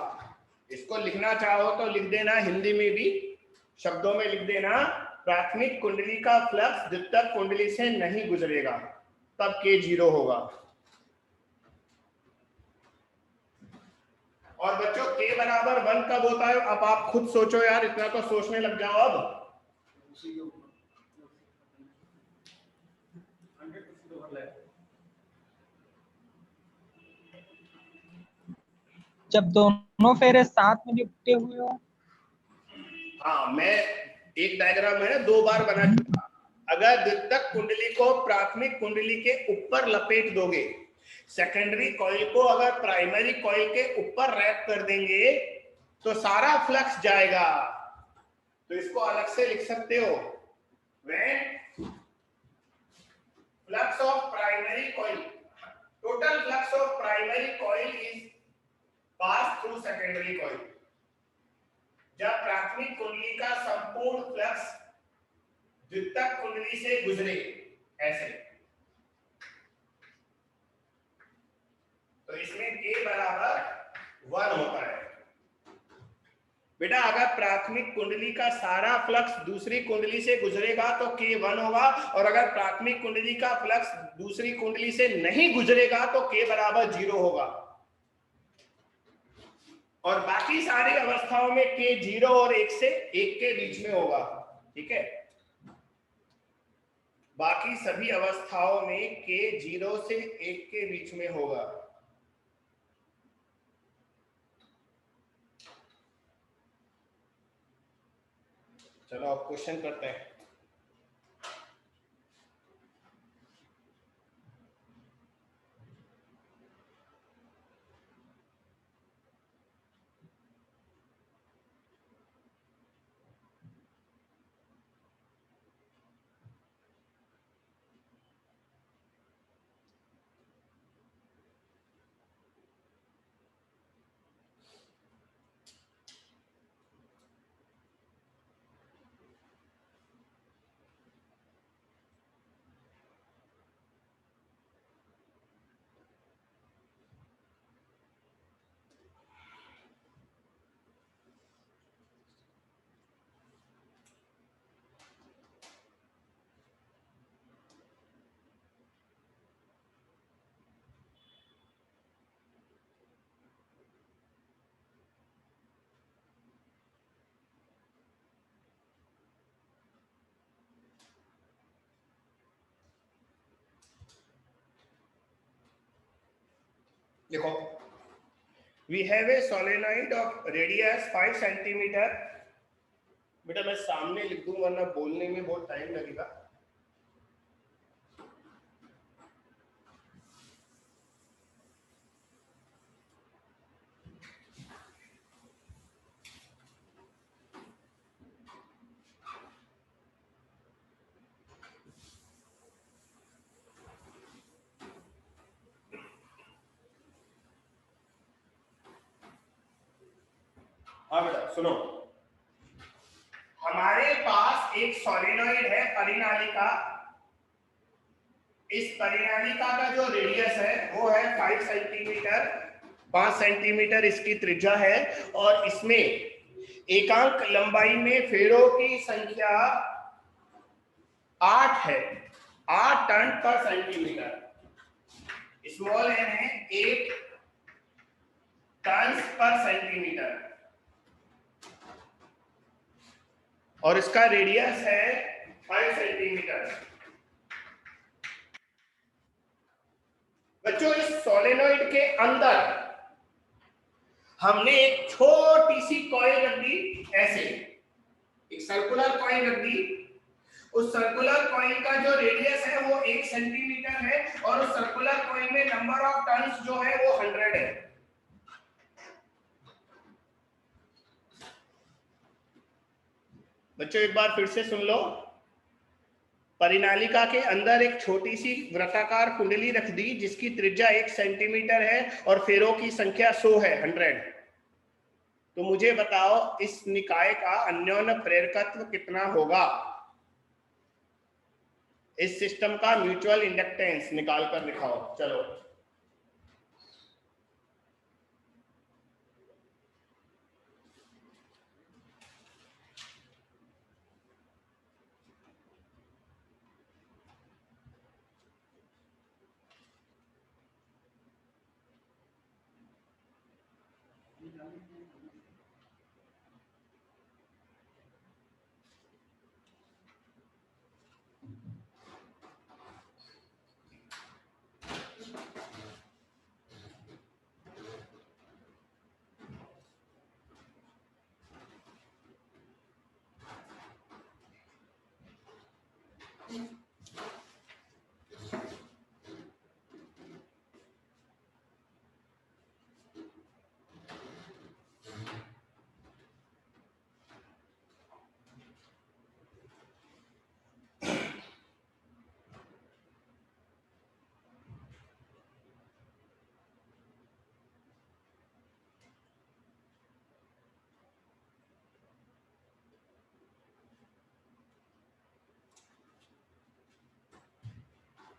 इसको लिखना चाहो तो लिख देना, हिंदी में भी शब्दों में लिख देना, प्राथमिक कुंडली का फ्लक्स द्वितीयक कुंडली से नहीं गुजरेगा तब K 0 होगा। और बच्चों K बराबर 1 कब होता है? अब आप खुद सोचो यार, इतना तो सोचने लग जाओ। अब जब दोनों फेरे साथ में लिपटे हुए हो। हाँ, मैं एक डायग्राम है 2 बार बना चुका। अगर द्वितीयक कुंडली को प्राथमिक कुंडली के ऊपर लपेट दोगे, सेकेंडरी कॉइल को अगर प्राइमरी कॉइल के ऊपर रैप कर देंगे तो सारा फ्लक्स जाएगा। तो इसको अलग से लिख सकते हो, when flux of primary coil, total flux of primary coil is passed through secondary coil। जब प्राथमिक कुंडली का संपूर्ण फ्लक्स द्वितीयक कुंडली से गुजरे, ऐसे। तो इसमें K बराबर 1 होता है। बेटा अगर प्राथमिक कुंडली का सारा फ्लक्स दूसरी कुंडली से गुजरेगा तो K 1 होगा, और अगर प्राथमिक कुंडली का फ्लक्स दूसरी कुंडली से नहीं गुजरेगा तो K बराबर 0 होगा। और बाकी सारी अवस्थाओं में K 0 और 1 से 1 के बीच में होगा। ठीक है, बाकी सभी अवस्थाओं में K 0 से 1 के बीच में होगा। चलो अब क्वेश्चन करते हैं। देखो, we have a solenoid of radius 5 centimetre. बेटा मैं सामने लिख दूं वरना बोलने में बहुत टाइम लगेगा। हाँ बेटा सुनो, हमारे पास एक सोलेनॉइड है परिनालिका। इस परिनालिका का जो रेडियस है वो है 5 सेंटीमीटर, 5 सेंटीमीटर इसकी त्रिज्या है, और इसमें एकांक लंबाई में फेरों की संख्या 8 है, 8 टर्न पर सेंटीमीटर। स्मॉल एन है 8 टर्न्स पर सेंटीमीटर, और इसका रेडियस है 5 सेंटीमीटर। बच्चों इस सोलेनॉइड के अंदर हमने एक छोटी सी कॉइल रख दी, ऐसे एक सर्कुलर कॉइल रख दी। उस सर्कुलर कॉइल का जो रेडियस है वो 1 सेंटीमीटर है, और उस सर्कुलर कॉइल में नंबर ऑफ टर्न्स जो है वो 100 है। बच्चों एक बार फिर से सुन लो, परिनालिका के अंदर एक छोटी सी वृत्ताकार कुंडली रख दी जिसकी त्रिज्या 1 सेंटीमीटर है और फेरों की संख्या 100 है, 100। तो मुझे बताओ इस निकाय का अन्योन्य प्रेरकत्व कितना होगा? इस सिस्टम का म्यूचुअल इंडक्टेंस निकाल कर दिखाओ। चलो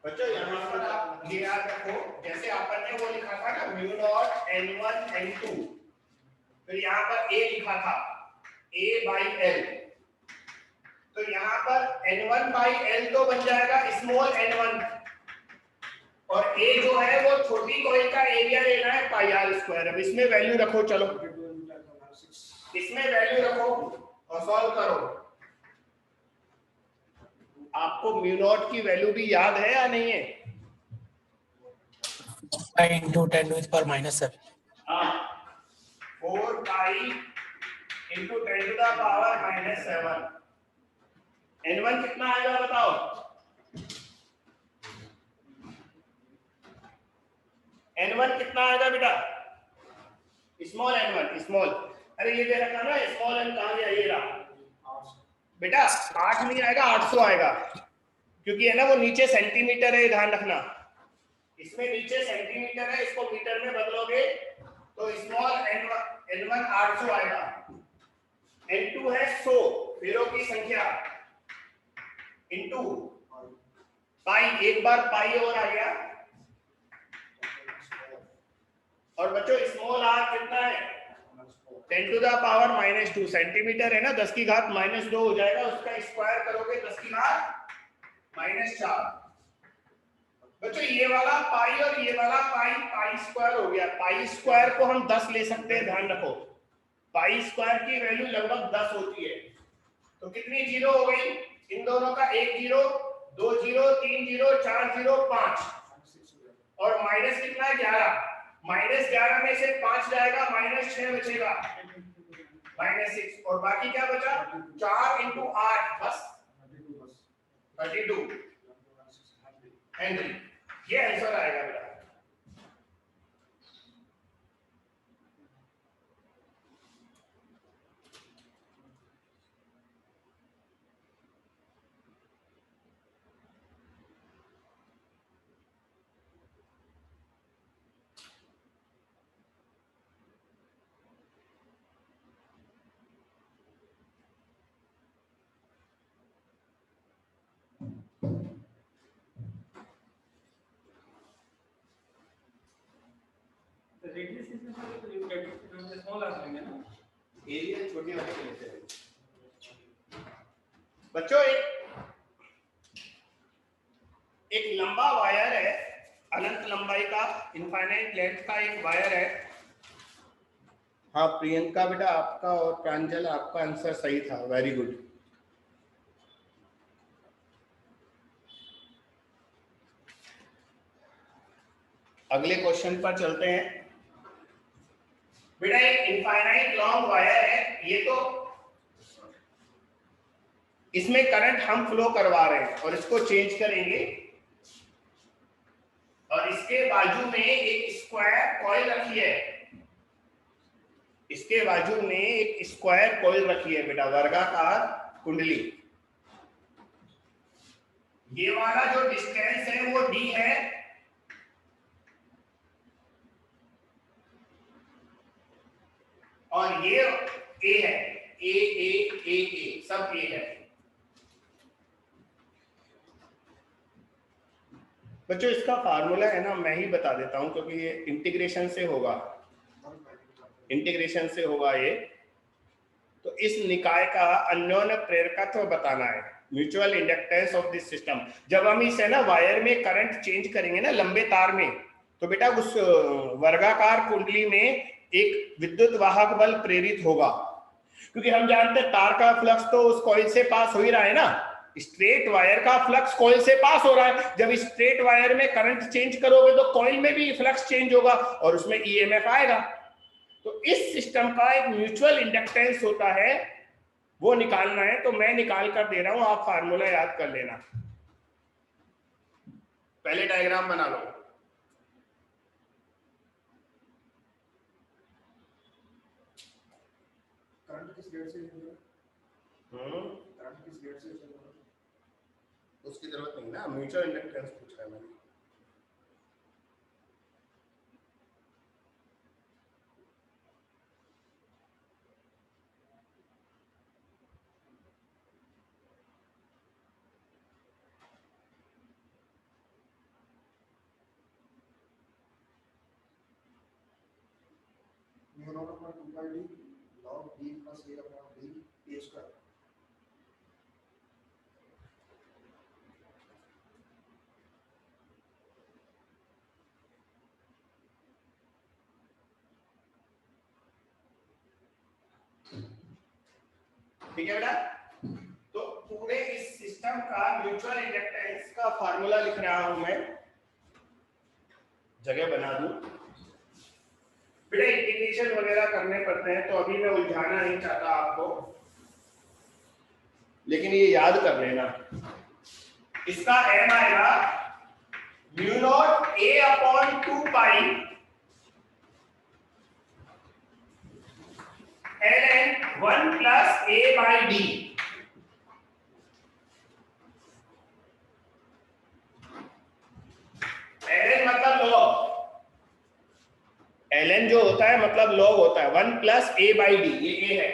बच्चों यहाँ पर आप ये याद रखो, जैसे अपन ने वो लिखा था ना म्यू नॉट n1 n2, फिर यहाँ पर a लिखा था a/l, तो यहाँ पर n1/l तो बन जाएगा स्मॉल n1, और a जो है वो छोटी कॉइल का एरिया लेना है πr²। अब इसमें वैल्यू रखो, चलो इसमें वैल्यू रखो और सॉल्व करो। आपको म्यू नॉट की वैल्यू भी याद है या नहीं है? 5 into 10 to the power -7। हाँ, 4 into 10 to the power -7। n1 कितना आएगा बताओ? n1 कितना आएगा बेटा? स्मॉल n1, स्मॉल, अरे ये दे रखा ना स्मॉल n, कहाँ गया? ये रहा बेटा। 8 नहीं आएगा, 800 आएगा, क्योंकि है ना वो नीचे सेंटीमीटर है, ध्यान रखना। इसमें नीचे सेंटीमीटर है, इसको मीटर में बदलोगे तो स्मॉल n1 800 आएगा। n2 है 100 फेरों की संख्या इनटू पाई, एक बार पाई और आ गया। और बच्चों स्मॉल r कितना है? 10 to the power -2 सेंटीमीटर है ना, 10 की घात -2 हो जाएगा, उसका स्क्वायर करोगे 10 की घात -4। बच्चों ये वाला पाई और ये वाला पाई स्क्वायर हो गया। पाई स्क्वायर को हम 10 ले सकते हैं, ध्यान रखो। पाई स्क्वायर की वैल्यू लगभग 10 होती है। तो कितनी जीरो हो गई? इन दोनों का 1 जीरो, 2 जीरो, 3 जीरो, 4 जीरो, 5, और माइनस कितना है? 11। -11 में से 5 जाएगा, -6 बचेगा, -6, और बाकी क्या बचा? 4 × 8 बस 32 हेनरी। ये आंसर आएगा बेटा। एरिया छोटी वाली के लेते हैं बच्चों। एक लंबा वायर है, अनंत लंबाई का, इनफाइनाइट लेंथ का एक वायर है। हाँ प्रियंका बेटा, आपका और प्रांजल आपका आंसर सही था, वेरी गुड। अगले क्वेश्चन पर चलते हैं बेटा। एक इनफाइनाइट लॉन्ग वायर है, ये तो इसमें करंट हम फ्लो करवा रहे हैं और इसको चेंज करेंगे, और इसके बाजू में एक स्क्वायर कॉइल रखी है, इसके बाजू में एक स्क्वायर कॉइल रखी है बेटा, वर्गाकार कुंडली। ये वाला जो डिस्टेंस है वो d है, और ये a है, a सब a है। बच्चों इसका फार्मूला है ना, मैं ही बता देता हूं क्योंकि ये इंटीग्रेशन से होगा, इंटीग्रेशन से होगा ये। तो इस निकाय का अन्योन्य प्रेरकत्व बताना है, mutual inductance of this system. जब हम इसे ना वायर में करंट चेंज करेंगे ना लंबे तार में, तो बेटा उस वर्गाकार कुंडली में एक विद्युत वाहक बल प्रेरित होगा, क्योंकि हम जानते हैं तार का फ्लक्स तो उस कॉइल से पास हो ही रहा है ना, स्ट्रेट वायर का फ्लक्स कॉइल से पास हो रहा है। जब स्ट्रेट वायर में करंट चेंज करोगे तो कॉइल में भी फ्लक्स चेंज होगा और उसमें ईएमएफ आएगा। तो इस सिस्टम का एक म्यूचुअल इंडक्टेंस होता है, वो निकालना है। तो मैं निकाल कर दे रहा हूं, आप फार्मूला याद कर लेना। पहले डायग्राम बना लो। करंट किस रेट से करंट किस रेट से उसकी जरूरत नहीं ना, म्यूचुअल इंडक्टेंस पूछा है मैंने। Mu naught upon 2 pi d log d plus a upon d a square। ठीक है बेटा। तो पूरे इस सिस्टम का म्यूचुअल इंडक्टेंस का फार्मूला लिख रहा हूं मैं, जगह बना दूं। बेटा इंटीग्रेशन वगैरह करने पड़ते हैं, तो अभी मैं उलझाना नहीं चाहता आपको, लेकिन ये याद कर लेना। इसका m आएगा mu naught a upon 2 pi ln 1 plus a by d। ln मतलब लॉग, ln जो होता है मतलब लॉग होता है, 1 प्लस a बाई d, ये a है।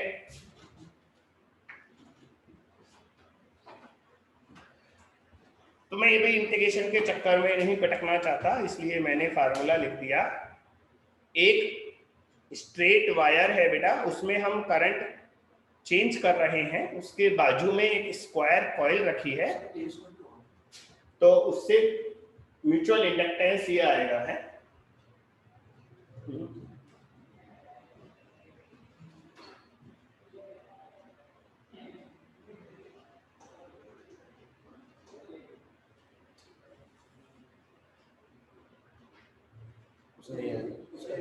तो मैं ये भी इंटीग्रेशन के चक्कर में नहीं भटकना चाहता, इसलिए मैंने फार्मूला लिख दिया। एक स्ट्रेट वायर है बेटा, उसमें हम करंट चेंज कर रहे हैं, उसके बाजू में एक स्क्वायर कॉइल रखी है, तो उससे म्यूचुअल इंडक्टेंस ये आएगा है।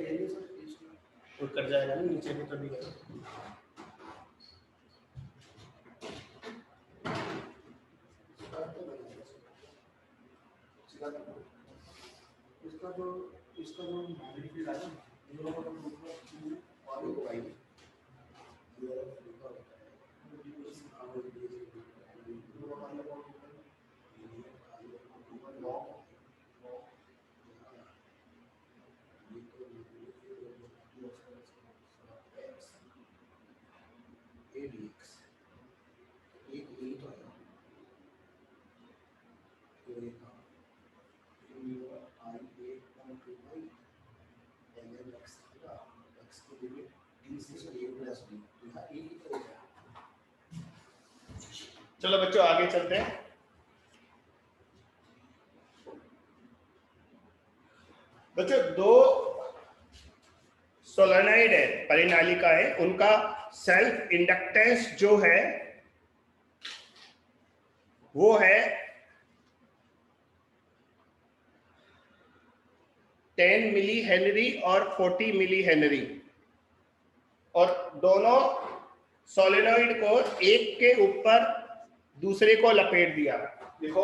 लेंगे सर वो कर जाएगा ना नीचे को तभी करें। इसका जो मैग्नीट्यूड है ना इन लोगों का मतलब और होगा ही चलो बच्चों आगे चलते हैं। बच्चों दो सोलेनॉइड है, परिनालिका है, उनका सेल्फ इंडक्टेंस जो है वो है 10 मिली हेनरी और 40 मिली हेनरी, और दोनों सोलेनॉइड को एक के ऊपर दूसरे को लपेट दिया। देखो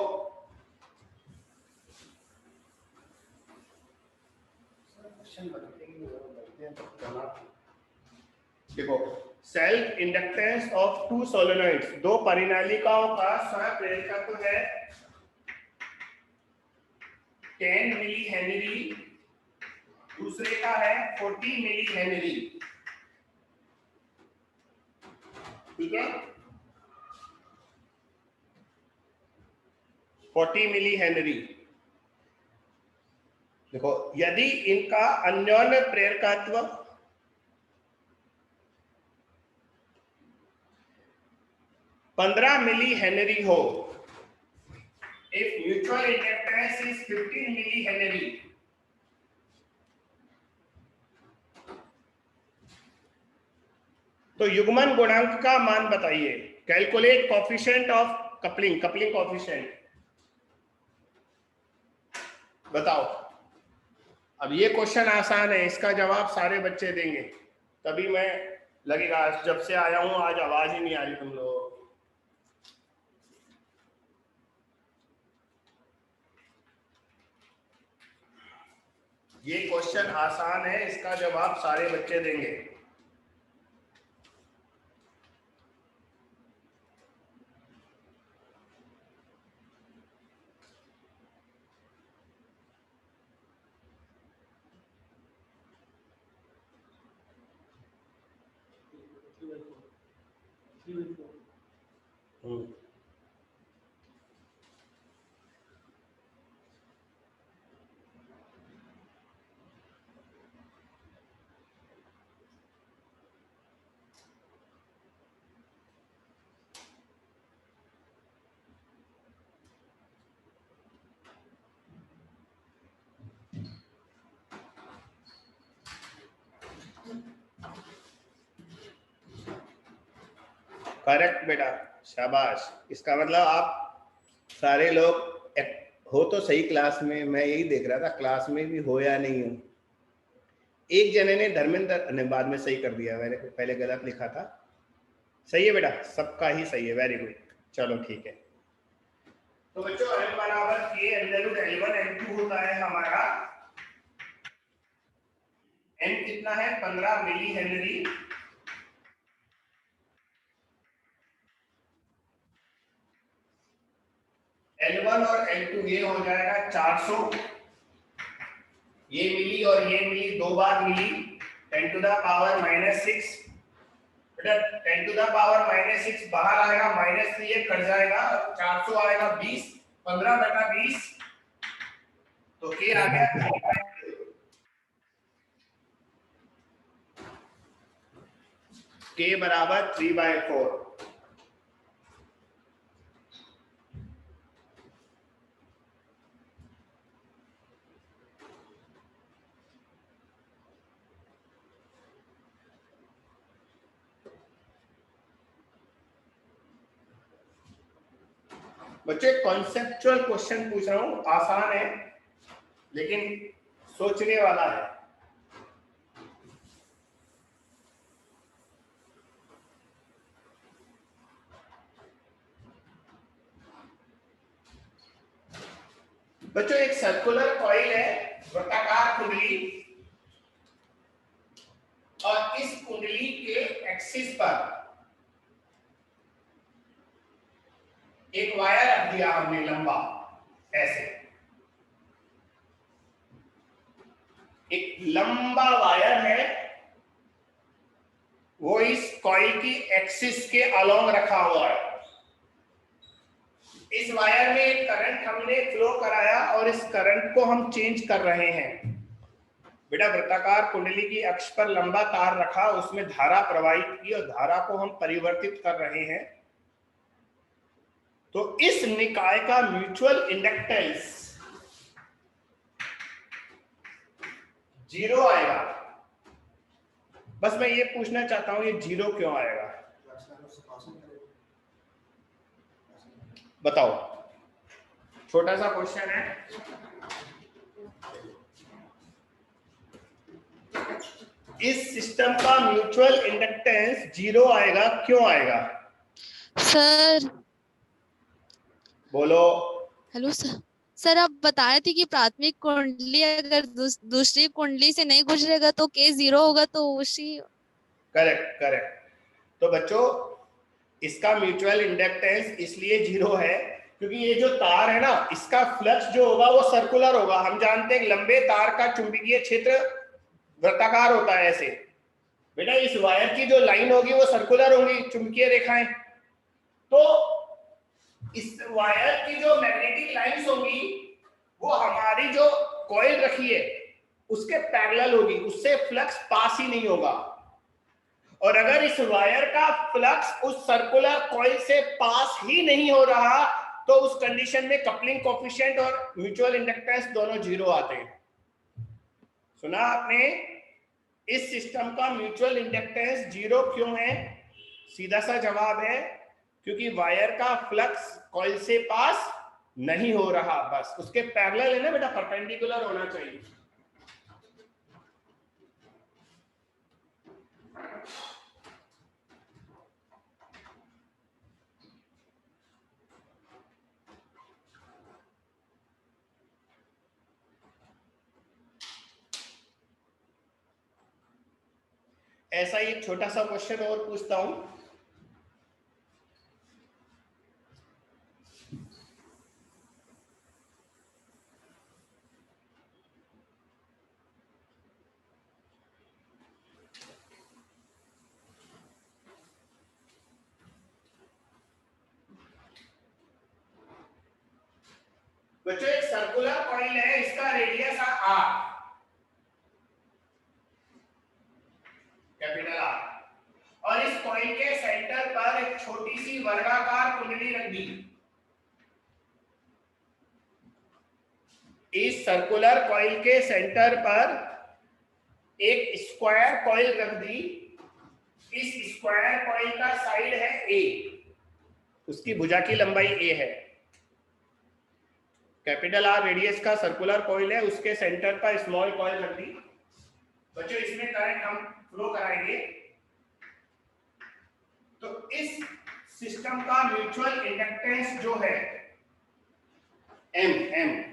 देखो self inductance of to solenoids, दो परिनालिकाओं का स्वप्रेरकत्व है 10 मिली हेनरी, दूसरे का है 40 मिली हेनरी। ठीक है, 40 मिली हेनरी। देखो यदि इनका अन्योन्य प्रेरकत्व 15 मिली हेनरी हो, if mutual inductance is 15 millihenry, तो युग्मन गुणांक का मान बताइए। Calculate coefficient of coupling, coupling coefficient बताओ। अब ये क्वेश्चन आसान है, इसका जवाब सारे बच्चे देंगे, तभी मैं लगेगा जब से आया हूं आज आवाज ही नहीं आ रही तुम लोग। ये क्वेश्चन आसान है, इसका जवाब सारे बच्चे देंगे। करेक्ट बेटा, शाबाश। इसका मतलब आप सारे लोग हो तो सही क्लास में, मैं यही देख रहा था क्लास में भी हो या नहीं हो। एक जने ने धर्मेंद्र ने बाद में सही कर दिया, मैंने पहले गलत लिखा था। सही है बेटा, सबका ही सही है, वेरी गुड। चलो ठीक है, तो बच्चों m बराबर k under root L1 L2 होता है हमारा। n कितना है 15 मिली हेनरी, L1 और L2 ये हो जाएगा 400, ये मिली और ये मिली दो बार मिली, 10 टू द पावर -6। बेटा 10 टू द पावर -6 बाहर आएगा, माइनस से ये कट जाएगा, 400 आएगा 20, 15 बटा 20, तो k आ गया k बराबर 3/4। बच्चे कॉन्सेप्चुअल क्वेश्चन पूछ रहा हूं, आसान है लेकिन सोचने वाला है। बच्चों एक सर्कुलर कॉइल है, वृत्ताकार कुंडली, और इस कुंडली के एक्सिस पर एक वायर रख दिया हमने लंबा, ऐसे एक लंबा वायर है, वो इस कॉइल की एक्सिस के अलोंग रखा हुआ है। इस वायर में एक करंट हमने फ्लो कराया और इस करंट को हम चेंज कर रहे हैं। बेटा वृत्ताकार कुंडली की अक्ष पर लंबा तार रखा, उसमें धारा प्रवाहित की और धारा को हम परिवर्तित कर रहे हैं। तो इस निकाय का म्यूचुअल इंडक्टेंस 0 आएगा। बस मैं ये पूछना चाहता हूं, ये 0 क्यों आएगा? बताओ, छोटा सा क्वेश्चन है। इस सिस्टम का म्यूचुअल इंडक्टेंस 0 आएगा, क्यों आएगा? सर बोलो। Hello sir. सर आप बताए थे कि प्राथमिक कुंडली अगर दूसरी कुंडली से नहीं गुजरेगा तो के 0 होगा, तो उसी। Correct correct. तो बच्चों इसका म्यूचुअल इंडक्टेंस इसलिए 0 है क्योंकि ये जो तार है ना, इसका फ्लक्स जो होगा वो सर्कुलर होगा। हम जानते हैं लंबे तार का चुंबकीय क्षेत्र वृत्ताकार होता है ऐसे। बेटा इस वायर की जो लाइन होगी वो सर्कुलर होगी, चुंबकीय रेखाएं। तो इस वायर की जो मैग्नेटिक लाइंस होगी वो हमारी जो कॉइल रखी है उसके पैरेलल होगी, उससे फ्लक्स पास ही नहीं होगा। और अगर इस वायर का फ्लक्स उस सर्कुलर कॉइल से पास ही नहीं हो रहा तो उस कंडीशन में कपलिंग कोएफिशिएंट और म्यूचुअल इंडक्टेंस दोनों 0 आते हैं। सुना आपने? इस सिस्टम का म्यूचुअल इंडक्टेंस 0 क्यों है? सीधा सा जवाब है क्योंकि वायर का फ्लक्स कॉइल से पास नहीं हो रहा, बस उसके पैरेलल है ना बेटा, परपेंडिकुलर होना चाहिए। ऐसा ही एक छोटा सा क्वेश्चन और पूछता हूं। बच्चों एक सर्कुलर कॉइल है, इसका रेडियस R, कैपिटल R, और इस कॉइल के सेंटर पर एक छोटी सी वर्गाकार कुंडली रख दी। इस सर्कुलर कॉइल के सेंटर पर एक स्क्वायर कॉइल रख दी। इस स्क्वायर कॉइल का साइड है A, उसकी भुजा की लंबाई A है। कैपिटल R रेडियस का सर्कुलर कॉइल है, उसके सेंटर पर स्मॉल कॉइल रख दी। बच्चों इसमें करंट हम फ्लो कराएंगे। तो इस सिस्टम का म्यूचुअल इंडक्टेंस जो है M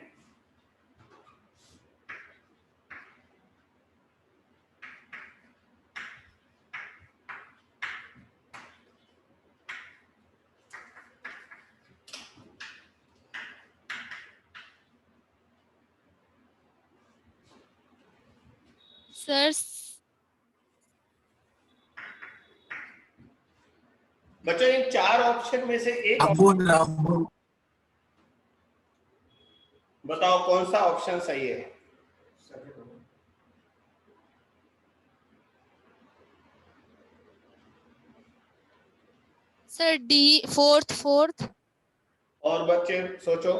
सर बच्चों इन 4 ऑप्शन में से एक बताओ कौन सा ऑप्शन सही है? Sir D, fourth. और बच्चे सोचो।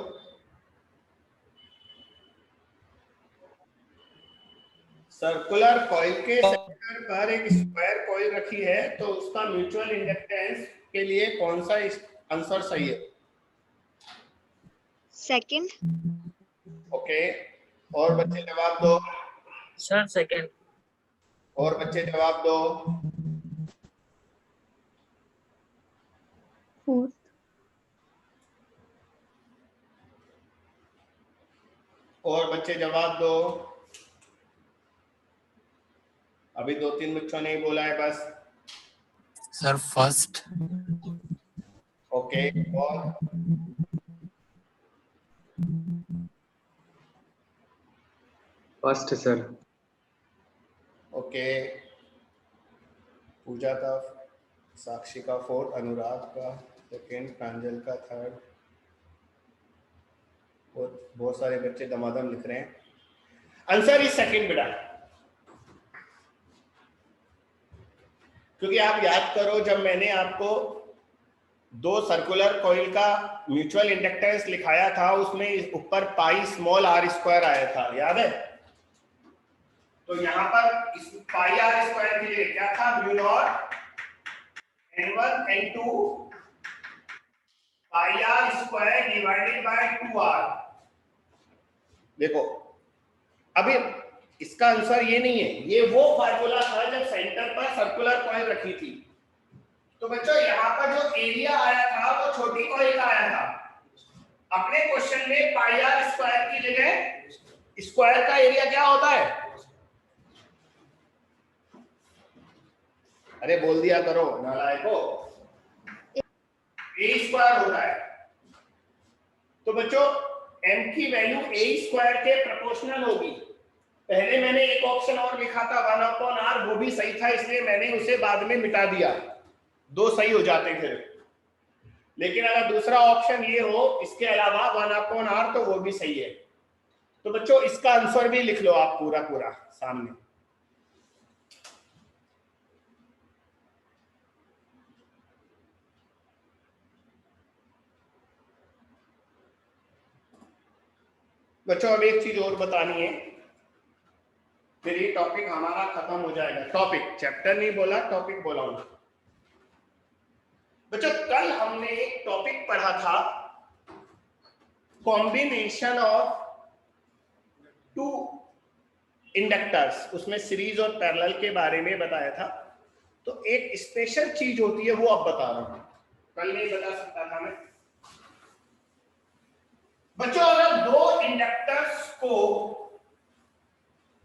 सर्कुलर कॉइल के सेंटर पर एक स्क्वायर कॉइल रखी है, तो उसका म्यूचुअल इंडक्टेंस के लिए कौन सा आंसर सही है? सेकंड। ओके, और बच्चे जवाब दो। Sir second. और बच्चे जवाब दो। फोर्थ। और बच्चे जवाब दो। अभी 2-3 बच्चों ने ही बोला है बस। Sir first. ओके, और फर्स्ट सर। ओके, पूजा का, साक्षी का फोर्थ, अनुराग का सेकेंड, प्रांजल का थर्ड। बहुत सारे बच्चे दमादम लिख रहे हैं। आंसर इज सेकेंड बेटा, क्योंकि आप याद करो जब मैंने आपको 2 सर्कुलर कॉइल का म्यूचुअल इंडक्टेंस लिखाया था, उसमें ऊपर पाई स्मॉल आर स्क्वायर आया था, याद है? तो यहाँ पर इस पाई आर स्क्वायर के लिए क्या था? Mu naught n1 n2 pi are square divided by 2r। देखो अभी इसका आंसर ये नहीं है, ये वो फार्मूला था जब सेंटर पर सर्कुलर कॉइल रखी थी। तो बच्चों यहाँ पर जो एरिया आया था वो छोटी कॉइल का आया था। अपने क्वेश्चन में पाई आर स्क्वायर की जगह स्क्वायर का एरिया क्या होता है? अरे बोल दिया करो नालायको, ए स्क्वायर होता है। तो बच्चों m की वैल्यू a स्क्वायर के प्रोपोर्शनल होगी। पहले मैंने एक ऑप्शन और लिखा था 1/r, वो भी सही था, इसलिए मैंने उसे बाद में मिटा दिया, 2 सही हो जाते फिर। लेकिन अगर दूसरा ऑप्शन ये हो इसके अलावा 1/r, तो वो भी सही है। तो बच्चों इसका आंसर भी लिख लो आप पूरा पूरा सामने। बच्चों अब एक चीज और बतानी है, फिर ये टॉपिक हमारा खत्म हो जाएगा। टॉपिक, चैप्टर नहीं बोला, टॉपिक बोला हूं। बच्चों कल हमने एक टॉपिक पढ़ा था, कॉम्बिनेशन ऑफ 2 इंडक्टर्स, उसमें सीरीज और पैरेलल के बारे में बताया था। तो एक स्पेशल चीज होती है वो अब बता रहा हूं, कल नहीं बता सकता था मैं। बच्चों अगर 2 इंडक्टर्स को,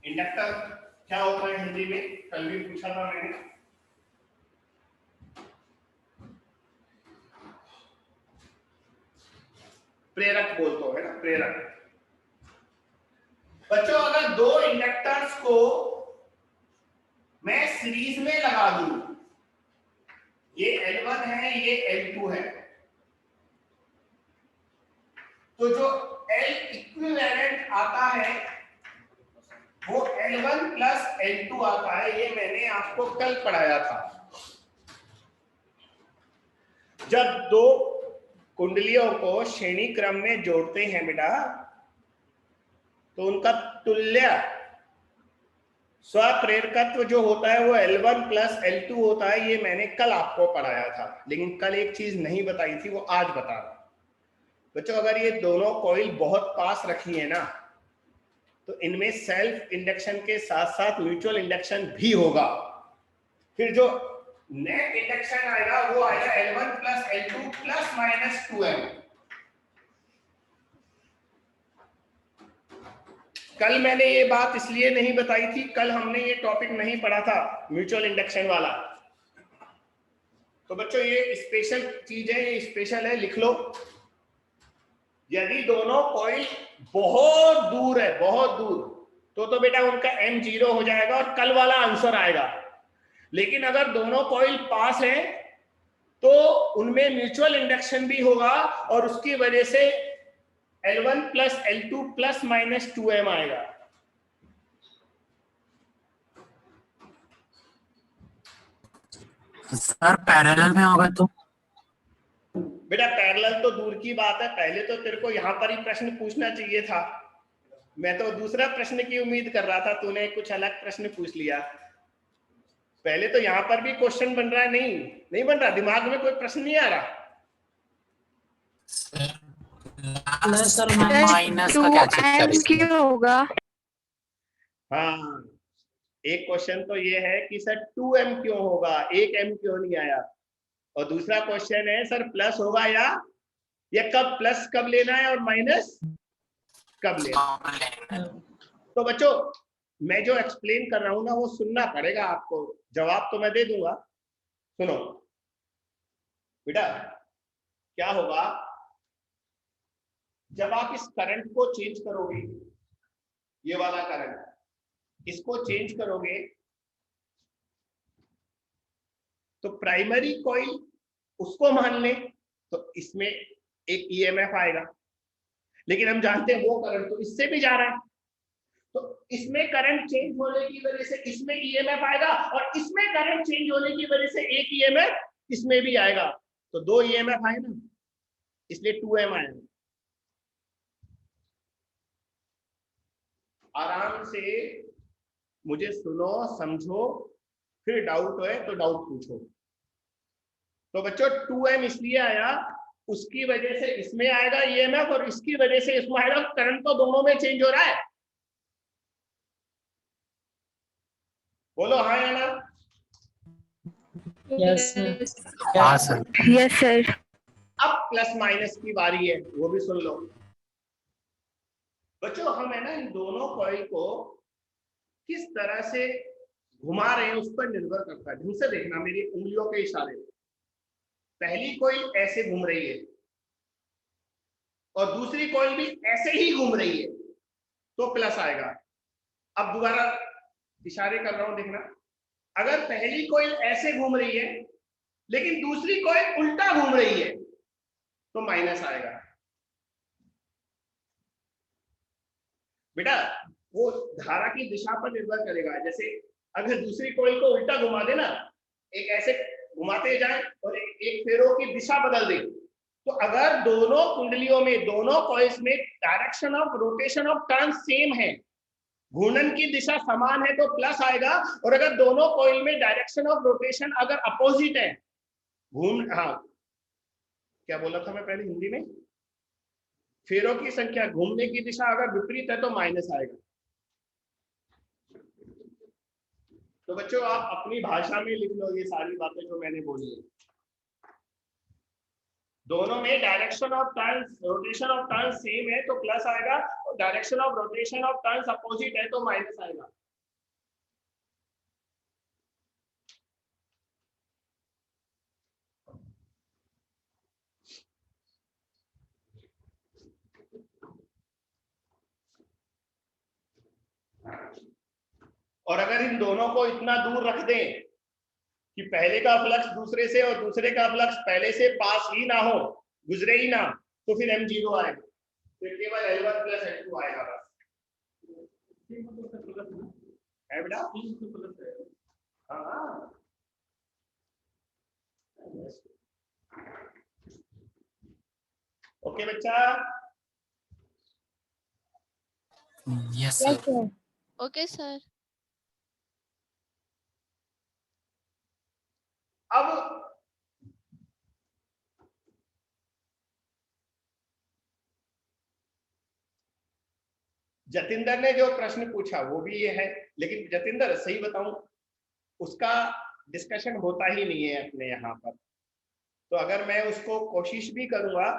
इंडक्टर क्या होता है हिंदी में, कल भी पूछा था मैंने, प्रेरक बोलते हो है ना, प्रेरक। बच्चों अगर 2 इंडक्टर्स को मैं सीरीज में लगा दूं, ये L1 है, ये L2 है, तो जो L इक्विवेलेंट आता है वो L1 प्लस L2 आता है। ये मैंने आपको कल पढ़ाया था। जब 2 कुंडलियों को श्रेणी क्रम में जोड़ते हैं बेटा, तो उनका तुल्य स्वप्रेरकत्व जो होता है वो L1 प्लस L2 होता है। ये मैंने कल आपको पढ़ाया था, लेकिन कल एक चीज नहीं बताई थी, वो आज बता रहा हूं। बच्चों अगर ये दोनों कॉइल बहुत पास रखी है ना, तो इनमें सेल्फ इंडक्शन के साथ साथ म्यूचुअल इंडक्शन भी होगा। फिर जो नेट इंडक्शन आएगा वो आएगा L1 plus L2 plus minus 2m। कल मैंने ये बात इसलिए नहीं बताई थी, कल हमने ये टॉपिक नहीं पढ़ा था म्यूचुअल इंडक्शन वाला। तो बच्चों ये स्पेशल चीज है, ये स्पेशल है, लिख लो। यदि दोनों कॉइल बहुत दूर है, बहुत दूर, तो बेटा उनका m 0 हो जाएगा और कल वाला आंसर आएगा। लेकिन अगर दोनों कॉइल पास है तो उनमें म्यूचुअल इंडक्शन भी होगा और उसकी वजह से L1 plus L2 plus minus 2m आएगा। सर पैरेलल में होगा तो? बेटा पैरेलल तो दूर की बात है, पहले तो तेरे को यहाँ पर ही प्रश्न पूछना चाहिए था। मैं तो दूसरा प्रश्न की उम्मीद कर रहा था, तूने कुछ अलग प्रश्न पूछ लिया। पहले तो यहाँ पर भी क्वेश्चन बन रहा है, नहीं बन रहा, दिमाग में कोई प्रश्न नहीं आ रहा। सर माइनस का क्या चेक करें? होगा? हाँ, एक क्वेश्चन तो ये है कि सर 2m क्यों होगा, 1m क्यों नहीं आया। और दूसरा क्वेश्चन है सर प्लस होगा या कब, प्लस कब लेना है और माइनस कब लेना। तो बच्चों मैं जो एक्सप्लेन कर रहा हूं ना वो सुनना पड़ेगा आपको, जवाब तो मैं दे दूंगा, सुनो बेटा। क्या होगा जब आप इस करंट को चेंज करोगे, ये वाला करंट इसको चेंज करोगे तो प्राइमरी कॉइल उसको मान ले तो इसमें एक ईएमएफ आएगा, लेकिन हम जानते हैं वो करंट तो इससे भी जा रहा है, तो इसमें करंट चेंज होने की वजह से इसमें ईएमएफ आएगा और इसमें करंट चेंज होने की वजह से एक ईएमएफ इसमें भी आएगा, तो दो ईएमएफ आए ना, इसलिए 2m आया। आराम से मुझे सुनो समझो, फिर डाउट है तो डाउट पूछो। तो बच्चों 2m इसलिए आया, उसकी वजह से इसमें आएगा ईएमएफ और इसकी वजह से इसमें आएगा, करंट तो दोनों में चेंज हो रहा है। बोलो हाँ या ना। Yes sir. Yes sir. अब प्लस माइनस की बारी है, वो भी सुन लो बच्चों। हम है ना इन दोनों कॉइल को किस तरह से घुमा रहे हैं उस पर निर्भर करता है। ढंग से देखना मेरी उंगलियों के इशारे। पहली कॉइल ऐसे घूम रही है और दूसरी कॉइल भी ऐसे ही घूम रही है तो प्लस आएगा। अब दोबारा इशारे कर रहा हूं देखना, अगर पहली कॉइल ऐसे घूम रही है लेकिन दूसरी कॉइल उल्टा घूम रही है तो माइनस आएगा। बेटा वो धारा की दिशा पर निर्भर करेगा। जैसे अगर दूसरी कॉइल को उल्टा घुमा देना, एक ऐसे घुमाते जाए और एक फेरों की दिशा बदल दे, तो अगर दोनों कुंडलियों में, दोनों कॉइल्स में direction of rotation of turn same है, घूर्णन की दिशा समान है तो प्लस आएगा। और अगर दोनों कॉइल में डायरेक्शन ऑफ रोटेशन अगर अपोजिट है, हाँ क्या बोला था मैं पहले हिंदी में, फेरों की संख्या, घूमने की दिशा अगर विपरीत है तो माइनस आएगा। तो बच्चों आप अपनी भाषा में लिख लो ये सारी बातें जो मैंने बोली है। दोनों में direction of turn, rotation of turn same है तो प्लस आएगा, और direction of rotation of turn opposite है तो माइनस आएगा। और अगर इन दोनों को इतना दूर रख दें कि पहले का फ्लक्स दूसरे से और दूसरे का फ्लक्स पहले से पास ही ना हो, गुजरे ही ना, तो फिर M0 आएगा, फिर केवल L1 प्लस L2 आएगा बस। है बेटा? हाँ ओके बच्चा। Yes sir. Okay sir. अब जतिंदर ने जो प्रश्न पूछा वो भी ये है, लेकिन जतिंदर सही बताऊं उसका डिस्कशन होता ही नहीं है अपने यहाँ पर। तो अगर मैं उसको कोशिश भी करूंगा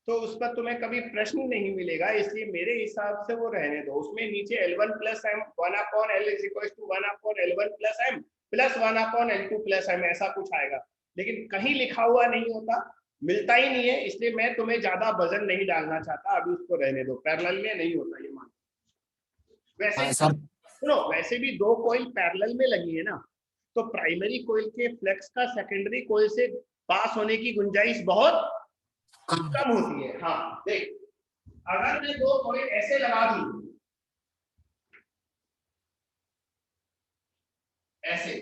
तो उस पर तुम्हें कभी प्रश्न नहीं मिलेगा, इसलिए मेरे हिसाब से वो रहने दो। उसमें नीचे L1 plus M 1/L is equal to 1/L1 plus M plus 1/L2 plus M ऐसा कुछ आएगा, लेकिन कहीं लिखा हुआ नहीं होता, मिलता ही नहीं है, इसलिए मैं तुम्हें ज्यादा वजन नहीं डालना चाहता, अभी उसको रहने दो। पैरेलल में नहीं होता ये मान। वैसे सुनो, वैसे भी दो कॉइल पैरेलल में लगी है ना, तो प्राइमरी कॉइल के फ्लक्स का सेकेंडरी कॉइल से पास होने की गुंजाइश बहुत कम होती है। हाँ देख, अगर मैं दो कॉइल ऐसे लगा दूं, ऐसे,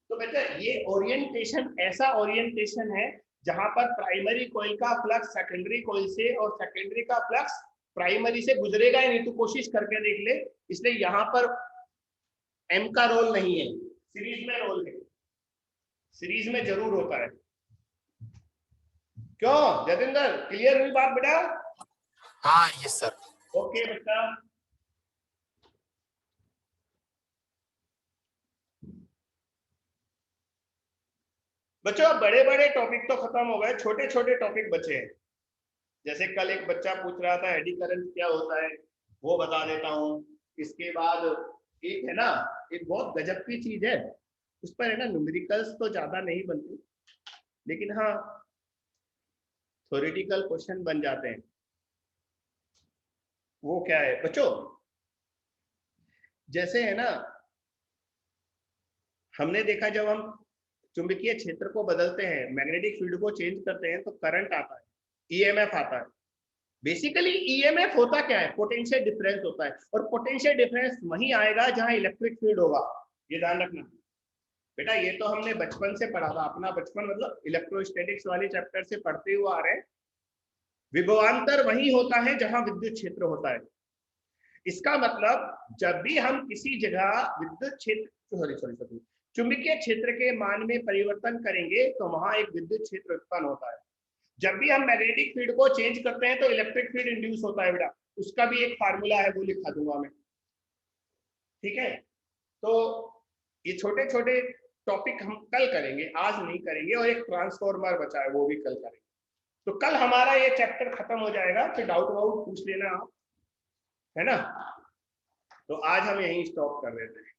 तो बेटा ये ओरिएंटेशन ऐसा ओरिएंटेशन है जहां पर प्राइमरी कॉइल का फ्लक्स सेकेंडरी कॉइल से और सेकेंडरी का फ्लक्स प्राइमरी से गुजरेगा ही नहीं। तो कोशिश करके देख ले, इसलिए यहां पर M का रोल नहीं है, सीरीज में रोल है, सीरीज में जरूर होता है। क्यों जतिंदर, क्लियर हुई बात बेटा? हाँ यस सर। ओके बेटा। बच्चों बड़े बड़े टॉपिक तो खत्म हो गए, छोटे छोटे टॉपिक बचे हैं। जैसे कल एक बच्चा पूछ रहा था एडी करंट क्या होता है, वो बता देता हूँ। इसके बाद एक है ना, एक बहुत गजब की चीज है, उस पर है ना न्यूमेरिकल्स तो ज्यादा नहीं बनती, लेकिन हाँ थ्योरेटिकल क्वेश्चन बन जाते हैं। वो क्या है बच्चों, जैसे है ना हमने देखा जब हम चुंबकीय क्षेत्र को बदलते हैं, मैग्नेटिक फील्ड को चेंज करते हैं, तो करंट आता है, ईएमएफ आता है। बेसिकली ईएमएफ होता क्या है, पोटेंशियल डिफरेंस होता है, और पोटेंशियल डिफरेंस वहीं आएगा जहां इलेक्ट्रिक फील्ड होगा, ये ध्यान रखना बेटा। ये तो हमने बचपन से पढ़ा था, अपना बचपन मतलब इलेक्ट्रोस्टैटिक्स वाले चैप्टर से पढ़ते हुए आ रहे हैं। विभवांतर वही होता है जहां विद्युत क्षेत्र होता है। इसका मतलब जब भी हम किसी जगह विद्युत क्षेत्र सॉरी चुंबकीय क्षेत्र के मान में परिवर्तन करेंगे तो वहां एक विद्युत क्षेत्र उत्पन्न होता है। जब भी हम मैग्नेटिक फील्ड को चेंज करते हैं तो इलेक्ट्रिक फील्ड इंड्यूस होता है बेटा। उसका भी एक फार्मूला है, वो लिखा दूंगा मैं, ठीक है। तो ये छोटे छोटे टॉपिक हम कल करेंगे, आज नहीं करेंगे, और एक ट्रांसफॉर्मर बचा है वो भी कल करेंगे। तो कल हमारा ये चैप्टर खत्म हो जाएगा, फिर डाउट वाउट पूछ लेना आप, है ना। तो आज हम यहीं स्टॉप कर देते हैं।